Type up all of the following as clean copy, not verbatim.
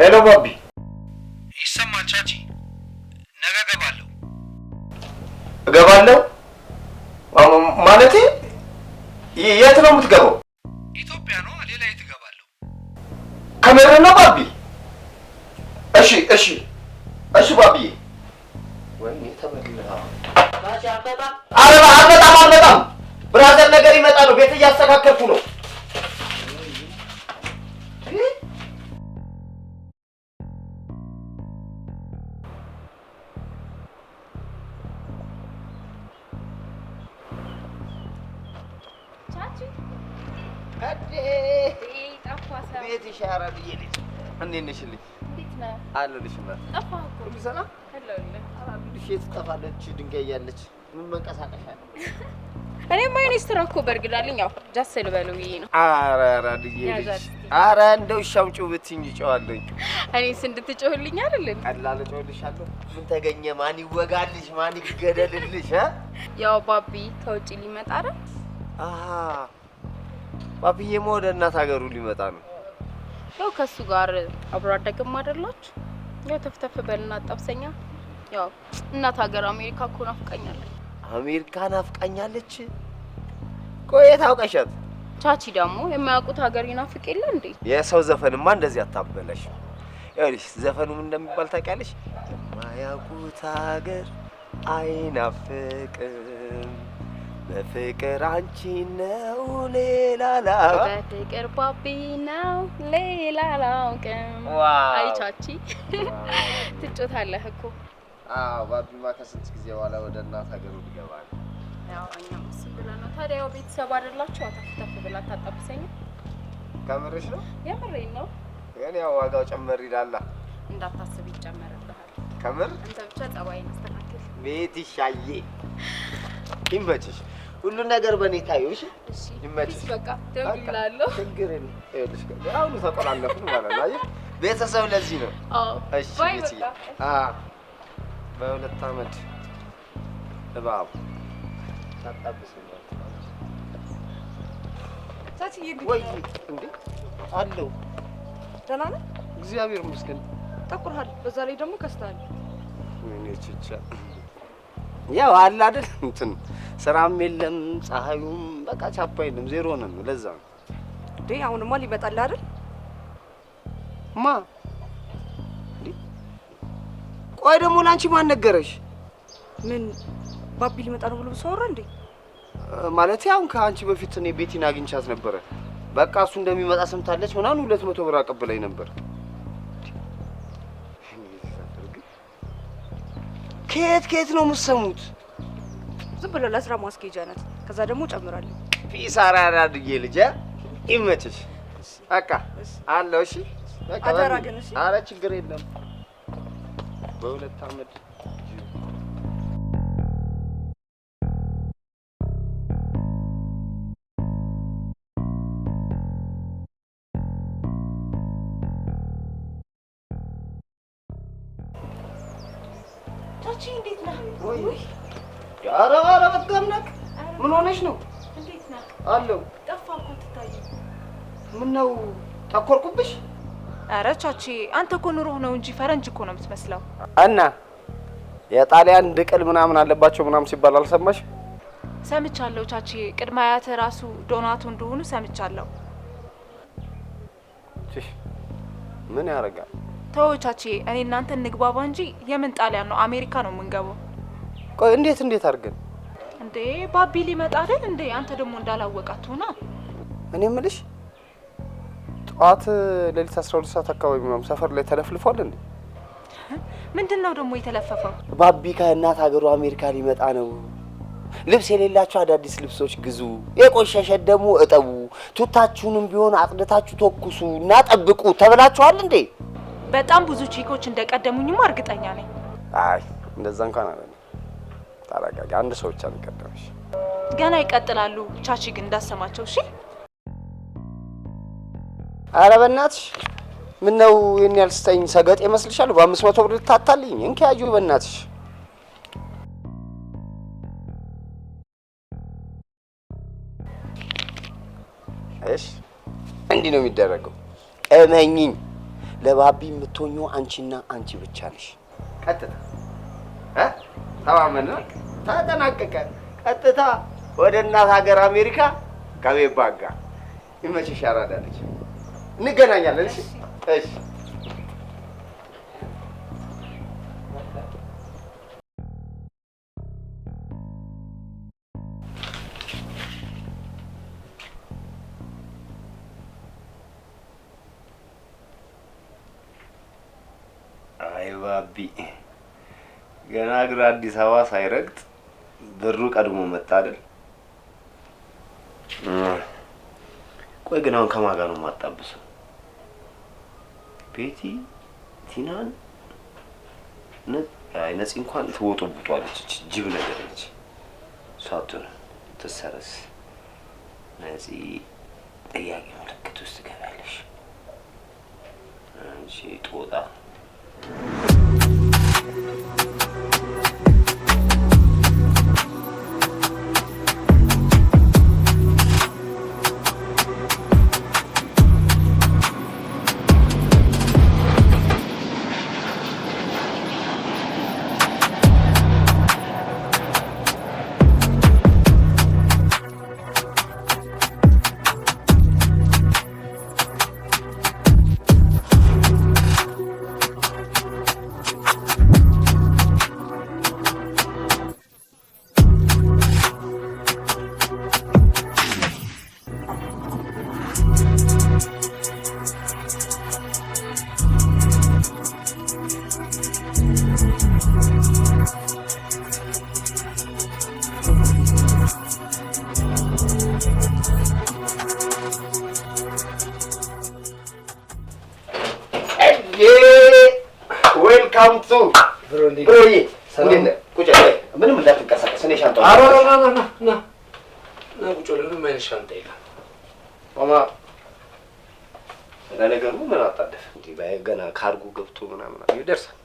ሄሎ ባቢ ይሰማል ቻቺ? ነገ እገባለሁ ማለቴ የት ነው የምትገባው? ኢትዮጵያ ነው። ሌላ የት እገባለሁ? ከምር ነው ባቢ? እሺ ባቢዬ። ወይኔ ተበላ። አልመጣም። ብራዘር ነገር ይመጣ ነው። ቤት እያስተካከልኩ ነው። ቤት ይሻራል ይልኝ እንዴት ነሽልኝ? እንዴት ነህ? አለልሽ እና ጠፋህ እኮ። ሁሉ ሰላም? አለሁልህ። አራምድሽ ትጠፋለች ድንጋይ ያለች ምን መንቀሳቀሻ ነው? እኔማ የኔ ስራ እኮ በርግዳልኝ ያው ጃስ ልበለው ብዬ ነው። ኧረ ልጅ ኧረ እንደው ሻምጪው ብትይኝ እጨዋለሁኝ። እኔስ እንድትጮህልኝ አይደል? ቀላል እጮህልሻለሁ። ምን ተገኘ? ማን ይወጋልሽ? ማን ይገደልልሽ? ያው ባቢ ከውጪ ሊመጣ አይደል? ባቢዬማ ወደ እናት ሀገሩ ሊመጣ ነው። ያው ከሱ ጋር አብሮ አደግም አይደላችሁ? ያው ተፍተፍ በልና አጣብሰኛ። ያው እናት ሀገር አሜሪካ እኮ ናፍቃኛለች። አሜሪካ ናፍቃኛለች? ቆይ ታውቀሻት? ቻቺ ደግሞ የማያውቁት ሀገር ይናፍቅ የለ እንዴ? የሰው ዘፈንማ እንደዚህ አታበለሽ። ይኸውልሽ ዘፈኑ ምን እንደሚባል ታውቂያለሽ? የማያውቁት ሀገር አይናፍቅም፣ በፍቅር አንቺ ነው ሌላ በፍቅር ባቢ ነው ሌላ አላውቅም። አይ ቻቺ ትጮታለህ እኮ። ባቢማ ከስንት ጊዜ በኋላ ወደ እናት ሀገሩ ሊገባ ነው። ያው እኛም እሱን ብለን ነው። ታዲያ ያው ቤተሰብ አይደላችሁ? ተፍተፍ ብላ ታጣብሰኝ። ከምርሽ ነው? የምሬን ነው። ግን ያው ዋጋው ጨመር ይላል። እንዳታስብ ይጨመርልሃል። ከምር አንተ ብቻ ጸባይን አስተካክል። ቤትሻዬ ይመችሽ። ሁሉ ነገር በኔ ታዩሽ። እሺ ይመችሽ። በቃ ደውላለሁ። ችግር የለም። ይኸውልሽ አሁን ተቆላለፍን ማለት ነው። አየህ ቤተሰብ ለዚህ ነው። እሺ ቤትዬ። በሁለት አመት እባብ ታጣብስኝ ቻቺ ወይ እንዴ አለው። ደህና ነህ? እግዚአብሔር ይመስገን። ጠቁርሃል። በዛ ላይ ደግሞ ከስተሃል። ምን ይችቻ ያው አለ አይደል እንትን ስራም የለም ፀሐዩም በቃ ቻፓ የለም ዜሮ ነን። ለዛ ነው እንዴ አሁንማ ሊመጣልህ አይደል? ማ እንዴ ቆይ ደግሞ ላንቺ ማን ነገረሽ? ምን ባቢ ሊመጣ ነው ብሎ ሰወራ እንዴ? ማለት ያው ከአንቺ በፊት እኔ ቤቲን አግኝቻት ነበረ። በቃ እሱ እንደሚመጣ ሰምታለች ምናምን 200 ብር አቀበለኝ ነበር። ከየት ነው የምትሰሙት? ዝም ብሎ ለስራ ማስኬጃ ናት። ከዛ ደግሞ ጨምራለሁ። ፒስ አራዳድዬ ልጅ ይመችሽ። በቃ አለው። እሺ በቃ አደራ ግን እሺ። ኧረ ችግር የለም። በሁለት አመት ቻቺ እንዴት ነህ? ወይ ኧረ በቃ ምን ሆነሽ ነው? እንዴት ነህ? አለው። ጠፋህ እኮ አትታይም። ምን ነው ጠቆርኩብሽ? ኧረ ቻቺ አንተ እኮ ኑሮህ ነው እንጂ ፈረንጅ እኮ ነው የምትመስለው። እና የጣሊያን ድቅል ምናምን አለባቸው ምናምን ሲባል አልሰማሽ? ሰምቻለሁ ቻቺ። ቅድመ አያትህ ራሱ ዶናቶ እንደሆኑ ሰምቻለሁ። ምን ያደርጋል? ተው ቻቺ፣ እኔ እናንተ እንግባባ እንጂ የምን ጣሊያን ነው? አሜሪካ ነው የምንገባው። ቆይ እንዴት አድርገን እንዴ? ባቢ ሊመጣ አይደል እንዴ? አንተ ደግሞ እንዳላወቃት ሆና። እኔ የምልሽ ጠዋት ሌሊት 12 ሰዓት አካባቢ ምናምን ሰፈር ላይ ተለፍልፏል እንዴ? ምንድነው ደግሞ የተለፈፈው? ባቢ ከእናት ሀገሩ አሜሪካ ሊመጣ ነው። ልብስ የሌላችሁ አዳዲስ ልብሶች ግዙ፣ የቆሸሸ ደግሞ እጠቡ፣ ቱታችሁንም ቢሆን አጥድታችሁ ተኩሱ እና ጠብቁ ተብላችኋል እንዴ? በጣም ብዙ ቺኮች እንደቀደሙኝማ እርግጠኛ ነኝ። አይ እንደዛ እንኳን አይደለም። ታረጋጋ። አንድ ሰው ብቻ ነው የቀደመሽ። ገና ይቀጥላሉ። ቻቺ ግን እንዳሰማቸው እሺ። ኧረ በእናትሽ ምን ነው የኔ ያልስተኝ ሰገጥ ይመስልሻል? በ500 ብር ልታታልኝ? እንኪያዩ በእናትሽ። እሺ እንዲህ ነው የሚደረገው። እመኚኝ። ለባቢ የምትሆኚው አንቺና አንቺ ብቻ ነሽ። ቀጥታ ተማመን። ተጠናቀቀ። ቀጥታ ወደ እናት ሀገር አሜሪካ ከቤት ባጋ ይመችሽ። ያራዳለች። እንገናኛለን። እሺ እሺ። አይ ባቢ ገና እግር አዲስ አበባ ሳይረግጥ ብሩ ቀድሞ መጣ አይደል? ቆይ ግን አሁን ከማን ጋር ነው የማጣብሰው? ቤቲ ቲናን ነፂ እንኳን ትወጡብጧለች። ጅብ ነገር ነች። ሳቱን ትሰረስ ነፂ ጥያቄ ምልክት ውስጥ ገባለሽ። አንቺ ጦጣ ዌልካም ቱ ብሮዬ። ቁጭ ምንም እንዳትንቀሳቀስ። እኔ ሻንጣው ና ቁጭ ብለህ ምንም አይነት ሻንጣ የለም። ማማ ለነገሩ ምን አጣደፍ እንዴ? ገና ካርጎ ገብቶ ምናምን ይደርሳል።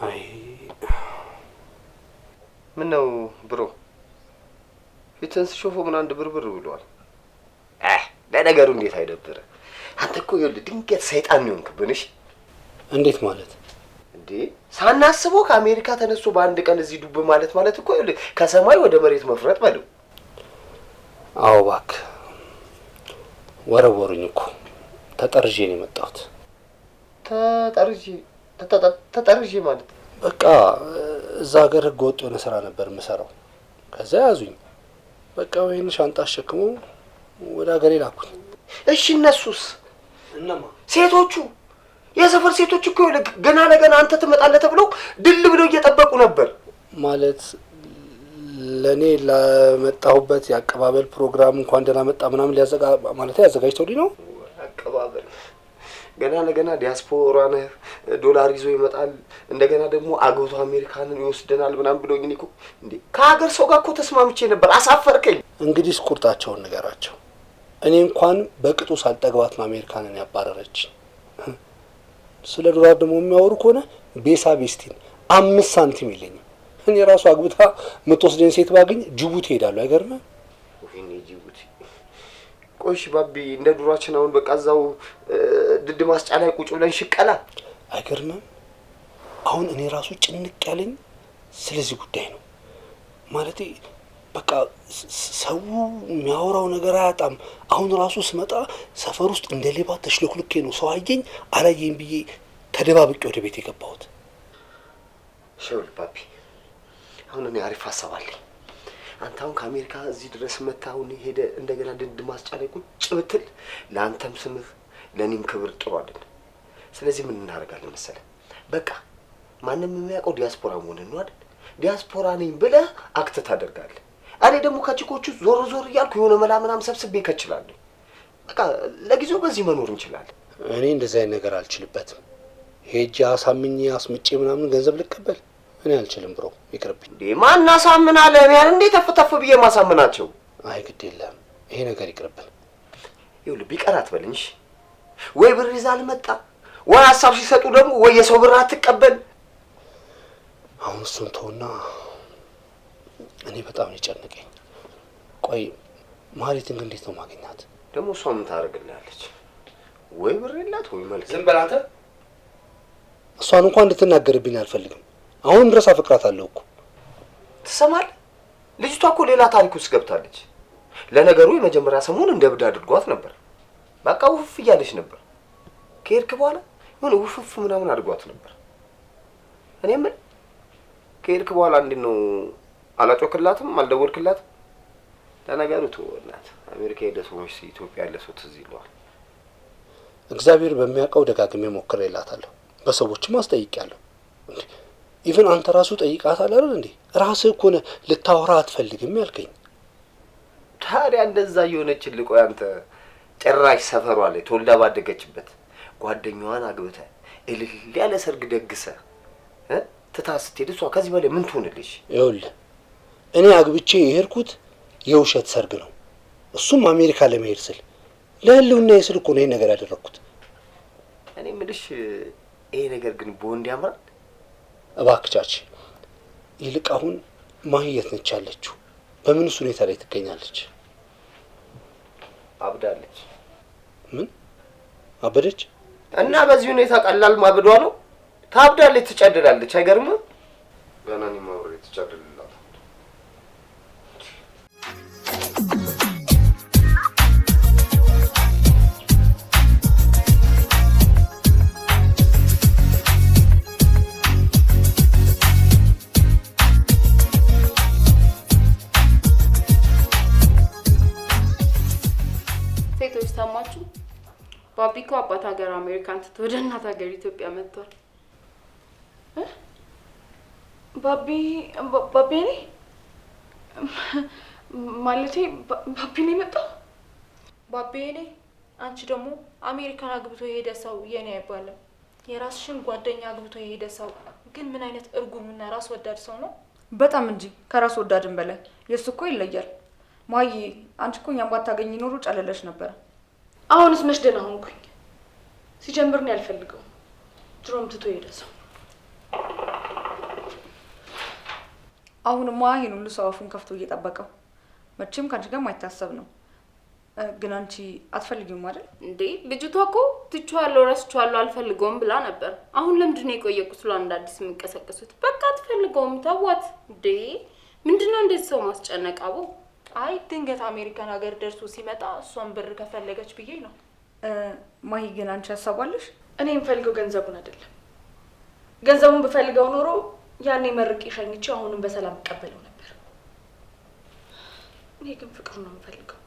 አይ ምን ነው ብሮ ፊትህን ስሾፎ ምን አንድ ብርብር ብሏል። ለነገሩ እንዴት አይደብረ? አንተ እኮ ይኸውልህ ድንገት ሰይጣን ይሆንክብንሽ። እንዴት ማለት እንዴ? ሳናስበው ከአሜሪካ ተነስቶ በአንድ ቀን እዚህ ዱብ ማለት እኮ ይኸውልህ ከሰማይ ወደ መሬት መፍረጥ በለው። አዎ እባክህ ወረወሩኝ እኮ ተጠርዤ ነው የመጣሁት። ተጠርዤ ማለት በቃ እዛ ሀገር ህገ ወጥ የሆነ ስራ ነበር የምሰራው። ከዛ ያዙኝ። በቃ ወይን ሻንጣ አሸክመው ወደ ሀገሬ ላኩኝ። እሺ እነሱስ? እነማ? ሴቶቹ የሰፈር ሴቶች እኮ ገና ለገና አንተ ትመጣለህ ተብለው ድል ብለው እየጠበቁ ነበር። ማለት ለኔ ለመጣሁበት የአቀባበል ፕሮግራም እንኳን ደህና መጣ ምናምን ያዘጋጅተውልኝ ነው። አቀባበል ገና ለገና ዲያስፖራ ነህ፣ ዶላር ይዞ ይመጣል፣ እንደገና ደግሞ አገቱ አሜሪካንን ይወስደናል ምናምን ብሎኝ እኮ እንዴ ከሀገር ሰው ጋር እኮ ተስማምቼ ነበር። አሳፈርከኝ። እንግዲህ ቁርጣቸውን ንገራቸው። እኔ እንኳን በቅጡ ሳልጠግባት ነው አሜሪካንን ያባረረች። ስለ ዶላር ደግሞ የሚያወሩ ከሆነ ቤሳ ቤስቲን 5 ሳንቲም የለኝም። እኔ ራሱ አግብታ የምትወስደኝ ሴት ባገኝ ጅቡቲ ሄዳለሁ። አይገርምም? ወይኔ ጅቡቲ። ቆይሽ ባቢ እንደ ዱሯችን አሁን በቃ እዛው ድድ ማስጫ ላይ ቁጭ ብለን ሽቀላ። አይገርምም? አሁን እኔ ራሱ ጭንቅ ያለኝ ስለዚህ ጉዳይ ነው። ማለቴ በቃ ሰው የሚያወራው ነገር አያጣም። አሁን ራሱ ስመጣ ሰፈር ውስጥ እንደ ሌባ ተሽሎክልኬ ነው ሰው አየኝ አላየኝ ብዬ ተደባብቄ ወደ ቤት የገባሁት። ሸውል ባቢ፣ አሁን እኔ አሪፍ ሀሳብ አለኝ። አንተ አሁን ከአሜሪካ እዚህ ድረስ መታ አሁን ሄደ እንደገና ድድ ማስጫ ላይ ቁጭ ብትል ለአንተም ስምህ ለእኔም ክብር ጥሩ አይደለም። ስለዚህ ምን እናደርጋለን መሰለህ? በቃ ማንም የሚያውቀው ዲያስፖራ መሆንን ነው አይደል? ዲያስፖራ ነኝ ብለህ አክት ታደርጋለህ። እኔ ደግሞ ከቺኮቹ ዞር ዞር እያልኩ የሆነ መላ ምናምን ሰብስቤ ከችላለሁ። በቃ ለጊዜው በዚህ መኖር እንችላለን። እኔ እንደዚህ አይነት ነገር አልችልበትም። ሄጄ አሳምኜ አስምጬ ምናምን ገንዘብ ልቀበል እኔ አልችልም ብሮ፣ ይቅርብኝ። እንዴ ማን አሳምናለህ? እኔ እንዴ ተፍ ብዬ ማሳምናቸው? አይ ግድ የለም ይሄ ነገር ይቅርብን። ይኸውልህ ቢቀር አትበልኝ። ወይ ብር ይዛ አልመጣ ወይ ሀሳብ ሲሰጡ ደግሞ ወይ የሰው ብር አትቀበል። አሁን እሱን ተውና እኔ በጣም የጨነቀኝ። ቆይ ማለትን እንዴት ነው ማግኘት? ደግሞ እሷ ምን ታደርግልሃለች? ወይ ብር የላት ወይ መልክ። ዝም በል አንተ። እሷን እንኳን እንድትናገርብኝ አልፈልግም። አሁን ድረስ አፈቅራታለሁ እኮ። ትሰማለህ? ልጅቷ እኮ ሌላ ታሪክ ውስጥ ገብታለች። ለነገሩ የመጀመሪያ ሰሞን እንደ እብድ አድርጓት ነበር። በቃ ውፍፍ እያለች ነበር። ከሄድክ በኋላ የሆነ ውፍፍ ምናምን አድርጓት ነበር። እኔ ምን ከሄድክ በኋላ እንዴት ነው አላጮክላትም? አልደወልክላትም? ለነገሩ ተወናት። አሜሪካ ሄደ ሰዎች ኢትዮጵያ ያለ ሰው ትዝ ይለዋል። እግዚአብሔር በሚያውቀው ደጋግሜ ሞክሬላታለሁ። በሰዎችም አስጠይቄያለሁ። እንዴ ኢቭን አንተ ራሱ ጠይቃታል አይደል እንዴ? ራስህ እኮ ነህ ልታወራ አትፈልግም ያልከኝ። ታዲያ እንደዛ የሆነች ልቆይ አንተ ጭራሽ ሰፈሯ ላይ ተወልዳ ባደገችበት ጓደኛዋን አግብተህ እልል ያለ ሰርግ ደግሰህ ትታ ስትሄድ እሷ ከዚህ በላይ ምን ትሆንልሽ? ይኸውልህ እኔ አግብቼ የሄድኩት የውሸት ሰርግ ነው። እሱም አሜሪካ ለመሄድ ስል ለህልውና ስል እኮ ነው ይሄን ነገር ያደረኩት። እኔ የምልሽ ይሄ ነገር ግን በወንድ ያምራል? እባክቻች ይልቅ አሁን ማሂ የት ነች ያለችው? በምንስ ሁኔታ ላይ ትገኛለች? አብዳለች። ምን አበደች? እና በዚህ ሁኔታ ቀላል ማብዷ ነው? ታብዳለች፣ ትጨድላለች። አይገርምም? ገና እኔ ማውሬ ትጨድልላት። ሴቶች ሰማችሁ? ባቢ እኮ አባት ሀገር አሜሪካን ትቶ ወደ እናት ሀገር ኢትዮጵያ መጥቷል። ባቢ እኔ ማለቴ ባቢ ነው የመጣው? ባቢ እኔ አንቺ ደግሞ አሜሪካን አግብቶ የሄደ ሰው የኔ አይባልም። የራስሽን ጓደኛ አግብቶ የሄደ ሰው ግን ምን አይነት እርጉምና ራስ ወዳድ ሰው ነው? በጣም እንጂ ከራስ ወዳድም በላይ የሱ እኮ ይለያል። ማይ አንቺ እኮ እኛም ባታገኝ ኖሮ ጨለለሽ ነበር። አሁንስ መች ደህና ሆንኩኝ። ሲጀምር ነው ያልፈልገው ድሮም ትቶ የሄደ ሰው። አሁንማ ይሄን ሁሉ ሰው አፉን ከፍቶ እየጠበቀው መቼም ካንቺ ጋር ማይታሰብ ነው። ግን አንቺ አትፈልጊውም አይደል እንዴ? ልጅቷ እኮ ትቼዋለሁ፣ ረስቼዋለሁ፣ አልፈልገውም ብላ ነበር። አሁን ለምንድን ነው የቆየ ቁስሏ እንደ አዲስ የሚቀሰቅሱት? በቃ አትፈልገውም፣ ተዋት። እንዴ ምንድነው እንደዚህ ሰው ማስጨነቅ? አቦ አይ ድንገት አሜሪካን ሀገር ደርሶ ሲመጣ እሷን ብር ከፈለገች ብዬ ነው። ማሂ ግን አንቺ ያሳባለሽ? እኔ የምፈልገው ገንዘቡን አይደለም። ገንዘቡን ብፈልገው ኖሮ ያኔ መርቄ ሸኝቼው አሁንም በሰላም እቀበለው ነበር። እኔ ግን ፍቅሩ ነው የምፈልገው።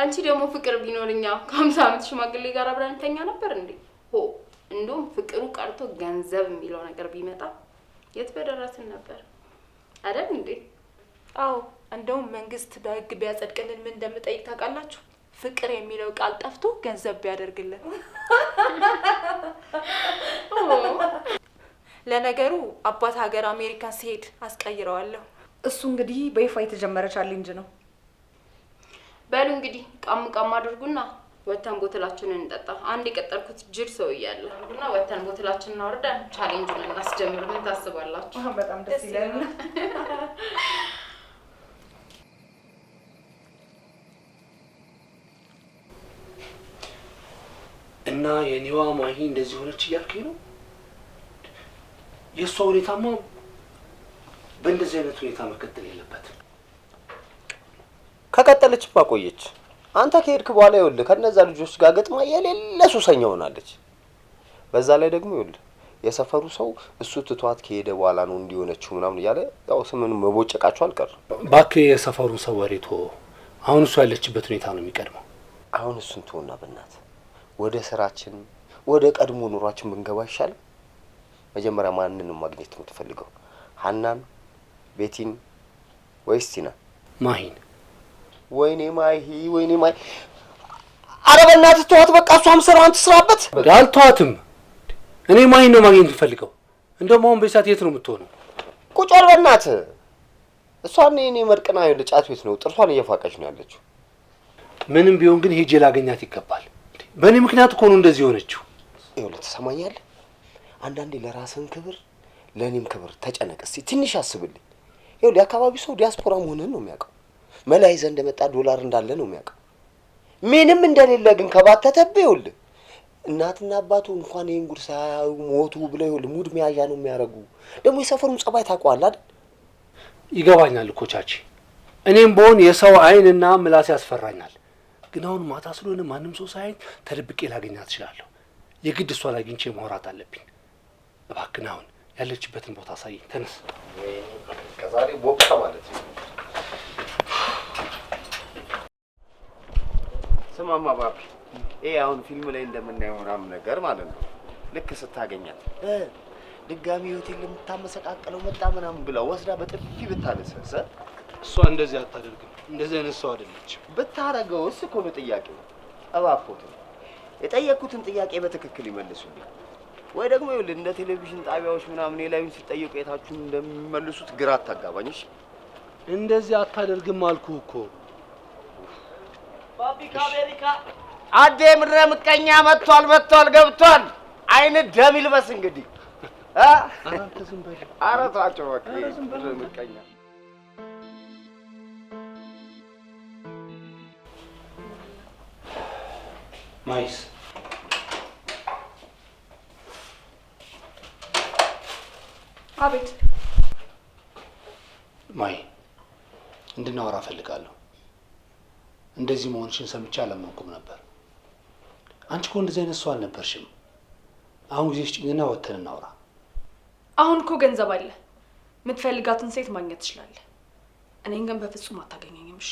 አንቺ ደግሞ ፍቅር ቢኖርኛ ከ50 ዓመት ሽማግሌ ጋር አብረን እንተኛ ነበር እንዴ? እንደውም ፍቅሩ ቀርቶ ገንዘብ የሚለው ነገር ቢመጣ የት በደረስን ነበር አይደል እንዴ? አዎ እንደውም መንግስት በህግ ቢያጸድቅልን ምን እንደምጠይቅ ታውቃላችሁ? ፍቅር የሚለው ቃል ጠፍቶ ገንዘብ ቢያደርግልን። ለነገሩ አባት ሀገር አሜሪካን ሲሄድ አስቀይረዋለሁ። እሱ እንግዲህ በይፋ የተጀመረ ቻሌንጅ ነው። በሉ እንግዲህ ቃም አድርጉና ወተን ቦትላችንን እንጠጣ። አንድ የቀጠርኩት ጅል ሰው እያለ እና ወተን ቦትላችንን አወርደን ቻሌንጁን እናስጀምር። ምን ታስባላችሁ? በጣም ደስ ይላል። እና የኔዋ ማሂ እንደዚህ ሆነች እያልከኝ ነው? የእሷ ሁኔታማ በእንደዚህ አይነት ሁኔታ መቀጠል የለበትም። ከቀጠለች ቆየች። አንተ ከሄድክ በኋላ ይኸውልህ ከነዛ ልጆች ጋር ገጥማ የሌለ ሱሰኛ ሆናለች። በዛ ላይ ደግሞ ይኸውልህ የሰፈሩ ሰው እሱ ትቷት ከሄደ በኋላ ነው እንዲሆነችው ምናምን እያለ ያው ስምን መቦጨቃቸው አልቀርም። እባክህ የሰፈሩን ሰው ወሬቶ አሁን እሱ ያለችበት ሁኔታ ነው የሚቀድመው። አሁን እሱን ተውና በእናትህ ወደ ስራችን ወደ ቀድሞ ኑሯችን ብንገባ ይሻላል። መጀመሪያ ማንንም ማግኘት ነው የምትፈልገው? ሀናን፣ ቤቲን ወይስ ቲና? ማሂን። ወይኔ ማሂ፣ ወይኔ ማሂ። ኧረ በእናትህ ተዋት በቃ። እሷም ስራዋን ትስራበት። አልተዋትም። እኔ ማሂን ነው ማግኘት የምፈልገው። እንደውም አሁን በሰዓት የት ነው የምትሆነው? ቁጭ በል በእናትህ። እሷን እኔ መርቅና ጫት ቤት ነው ጥርሷን እየፋቀች ነው ያለችው። ምንም ቢሆን ግን ሄጄ ላገኛት ይገባል። በእኔ ምክንያት እኮ ነው እንደዚህ ሆነችው። ይኸውልህ ትሰማኛለህ? አንዳንዴ ለራስን ክብር ለእኔም ክብር ተጨነቅ እስቲ፣ ትንሽ አስብልኝ። ይኸውልህ የአካባቢው ሰው ዲያስፖራ መሆንህን ነው የሚያውቀው። መላ ይዘህ እንደመጣ ዶላር እንዳለ ነው የሚያውቀው። ምንም እንደሌለ ግን ከባተተብህ ይኸውልህ እናትና አባቱ እንኳን ይሄን ጉድ ሳያዩ ሞቱ ብለው ይኸውልህ ሙድ መያዣ ነው የሚያደርጉ። ደግሞ የሰፈሩን ጸባይ ታውቀዋለህ አይደል? ይገባኛል እኮ ቻቺ፣ እኔም በሆን የሰው አይንና ምላስ ያስፈራኛል። ግን አሁን ማታ ስለሆነ ማንም ሰው ሳይኝ ተደብቄ ላገኛት እችላለሁ። የግድ እሷን አግኝቼ ማውራት አለብኝ። እባክህን አሁን ያለችበትን ቦታ አሳየኝ። ተነስ። ከዛሬ ቦቅታ ማለት ነው። ስማማ ባቢ፣ ይሄ አሁን ፊልም ላይ እንደምናየው ምናምን ነገር ማለት ነው። ልክ ስታገኛት ድጋሚ ሆቴል የምታመሰቃቀለው መጣ ምናምን ብላ ወስዳ በጥፊ ብታነሰሰ። እሷ እንደዚህ አታደርግም። እንደዚህ አይነት ሰው አይደለችም። ብታረገውስ እኮ ነው ጥያቄው። እባክዎት የጠየቅኩትን ጥያቄ በትክክል ይመልሱልኝ፣ ወይ ደግሞ ይኸውልህ እንደ ቴሌቪዥን ጣቢያዎች ምናምን የላዩን ሲጠየቁ የታችሁን እንደሚመልሱት ግራ አታጋባኝ። እሺ እንደዚህ አታደርግም አልኩህ እኮ። ባቢ ከአሜሪካ አዴ ምድረ ምቀኛ መጥቷል ገብቷል። አይን ደም ይልበስ እንግዲህ። አንተ ዝም በል። ኧረ ተዋቸው በቃ ምድረ ምቀኛ። ማይስ አቤት። ማይ እንድናወራ እፈልጋለሁ። እንደዚህ መሆንሽን ሰምቼ አላመንኩም ነበር። አንቺ እኮ እንደዚህ አይነት ሰው አልነበርሽም። አሁን ጊዜ ስጭኝና ወተን እናውራ። አሁን እኮ ገንዘብ አለ፣ የምትፈልጋትን ሴት ማግኘት ትችላለህ። እኔን ግን በፍጹም አታገኘኝም። እሺ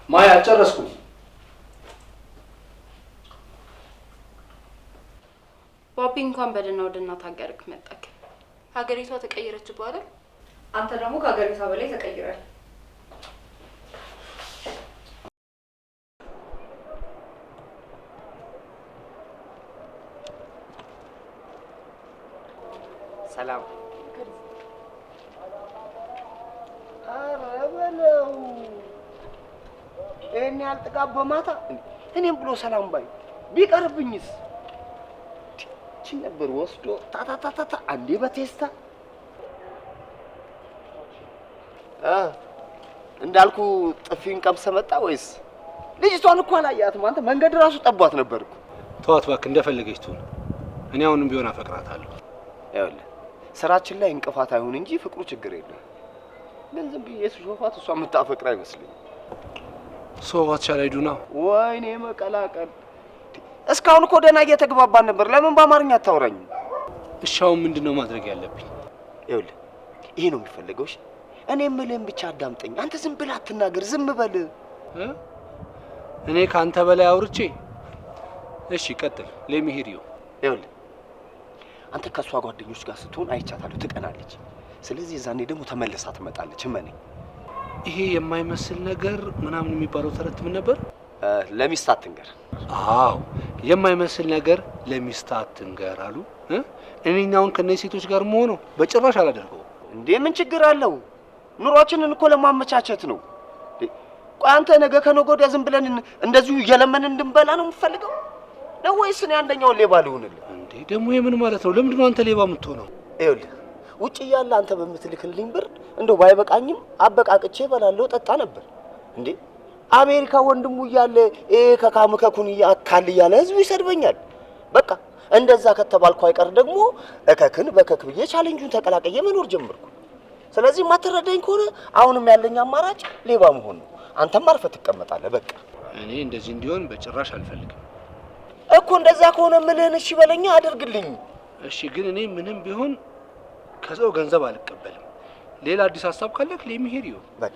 ማይ፣ አልጨረስኩም። ባቢ እንኳን በደህና ወደ እናት ሀገርክ መጣክ። ሀገሪቷ ተቀየረች በኋላ አንተ ደግሞ ከሀገሪቷ በላይ ተቀይሯል። ሰላም። ኧረ በለው ይሄን ያህል ጥጋብ በማታ እኔም ብሎ ሰላም ባይ ቢቀርብኝስ? እቺን ነበር ወስዶ ታታታታ አንዴ በቴስታ እንዳልኩ ጥፊን ቀምሰ መጣ ወይስ? ልጅቷን እኮ አላያትም አንተ። መንገድ ራሱ ጠቧት ነበር እኮ። ተዋት እባክህ፣ እንደፈለገች ትሁን። እኔ አሁንም ቢሆን አፈቅራታለሁ። ይኸውልህ ስራችን ላይ እንቅፋት አይሁን እንጂ ፍቅሩ ችግር የለም። ግን ዝም ብዬ ስሾፋት እሷ የምታፈቅር አይመስልኝም። ሶፋት ሻላይዱና ወይኔ መቀላቀል። እስካሁን እኮ ደህና እየተግባባን ነበር። ለምን በአማርኛ አታወራኝም? እሺ አሁን ምንድነው ማድረግ ያለብኝ? ይኸውልህ ይሄ ነው የሚፈልገው። እሺ እኔ የምልህን ብቻ አዳምጠኝ። አንተ ዝም ብለህ አትናገር፣ ዝም በል። እኔ ካንተ በላይ አውርቼ? እሺ ቀጥል። ለሚሄሪዮ ይኸውልህ አንተ ከሷ ጓደኞች ጋር ስትሆን አይቻታለሁ፣ ትቀናለች። ስለዚህ ዛኔ ደግሞ ተመልሳ ትመጣለች። እመኔ። ይሄ የማይመስል ነገር ምናምን የሚባለው ተረት ምን ነበር? ለሚስት አትንገር። አዎ የማይመስል ነገር ለሚስት አትንገር አሉ። እኔኛውን ከነዚህ ሴቶች ጋር መሆኑ በጭራሽ አላደርገው። እንዴ ምን ችግር አለው? ኑሯችንን እኮ ለማመቻቸት ነው። ቆይ አንተ ነገ ከነገ ወዲያ ዝም ብለን እንደዚሁ እየለመንን እንድንበላ ነው የምትፈልገው ነው ወይስ እኔ አንደኛውን ሌባ ልሁንልህ? እንዴ ደግሞ ይሄ ምን ማለት ነው? ለምንድን ነው አንተ ሌባ የምትሆነው? ይኸውልህ ውጭ እያለ አንተ በምትልክልኝ ብር እንደው ባይበቃኝም አበቃቅቼ እበላለሁ፣ ጠጣ ነበር። እንዴ አሜሪካ ወንድሙ እያለ ከካምከኩን ያካል እያለ ህዝቡ ይሰድበኛል። በቃ እንደዛ ከተባልኩ አይቀር ደግሞ እከክን በከክ ብዬ ቻሌንጁን ተቀላቀየ መኖር ጀመርኩ። ስለዚህ ማትረዳኝ ከሆነ አሁንም ያለኝ አማራጭ ሌባ መሆን ነው። አንተም አርፈህ ትቀመጣለህ። በቃ እኔ እንደዚህ እንዲሆን በጭራሽ አልፈልግም እኮ። እንደዛ ከሆነ ምልህን እሺ በለኛ፣ አድርግልኝ። እሺ ግን እኔ ምንም ቢሆን ከሰው ገንዘብ አልቀበልም። ሌላ አዲስ ሀሳብ ካለክ ለሚሄሪዮ በቃ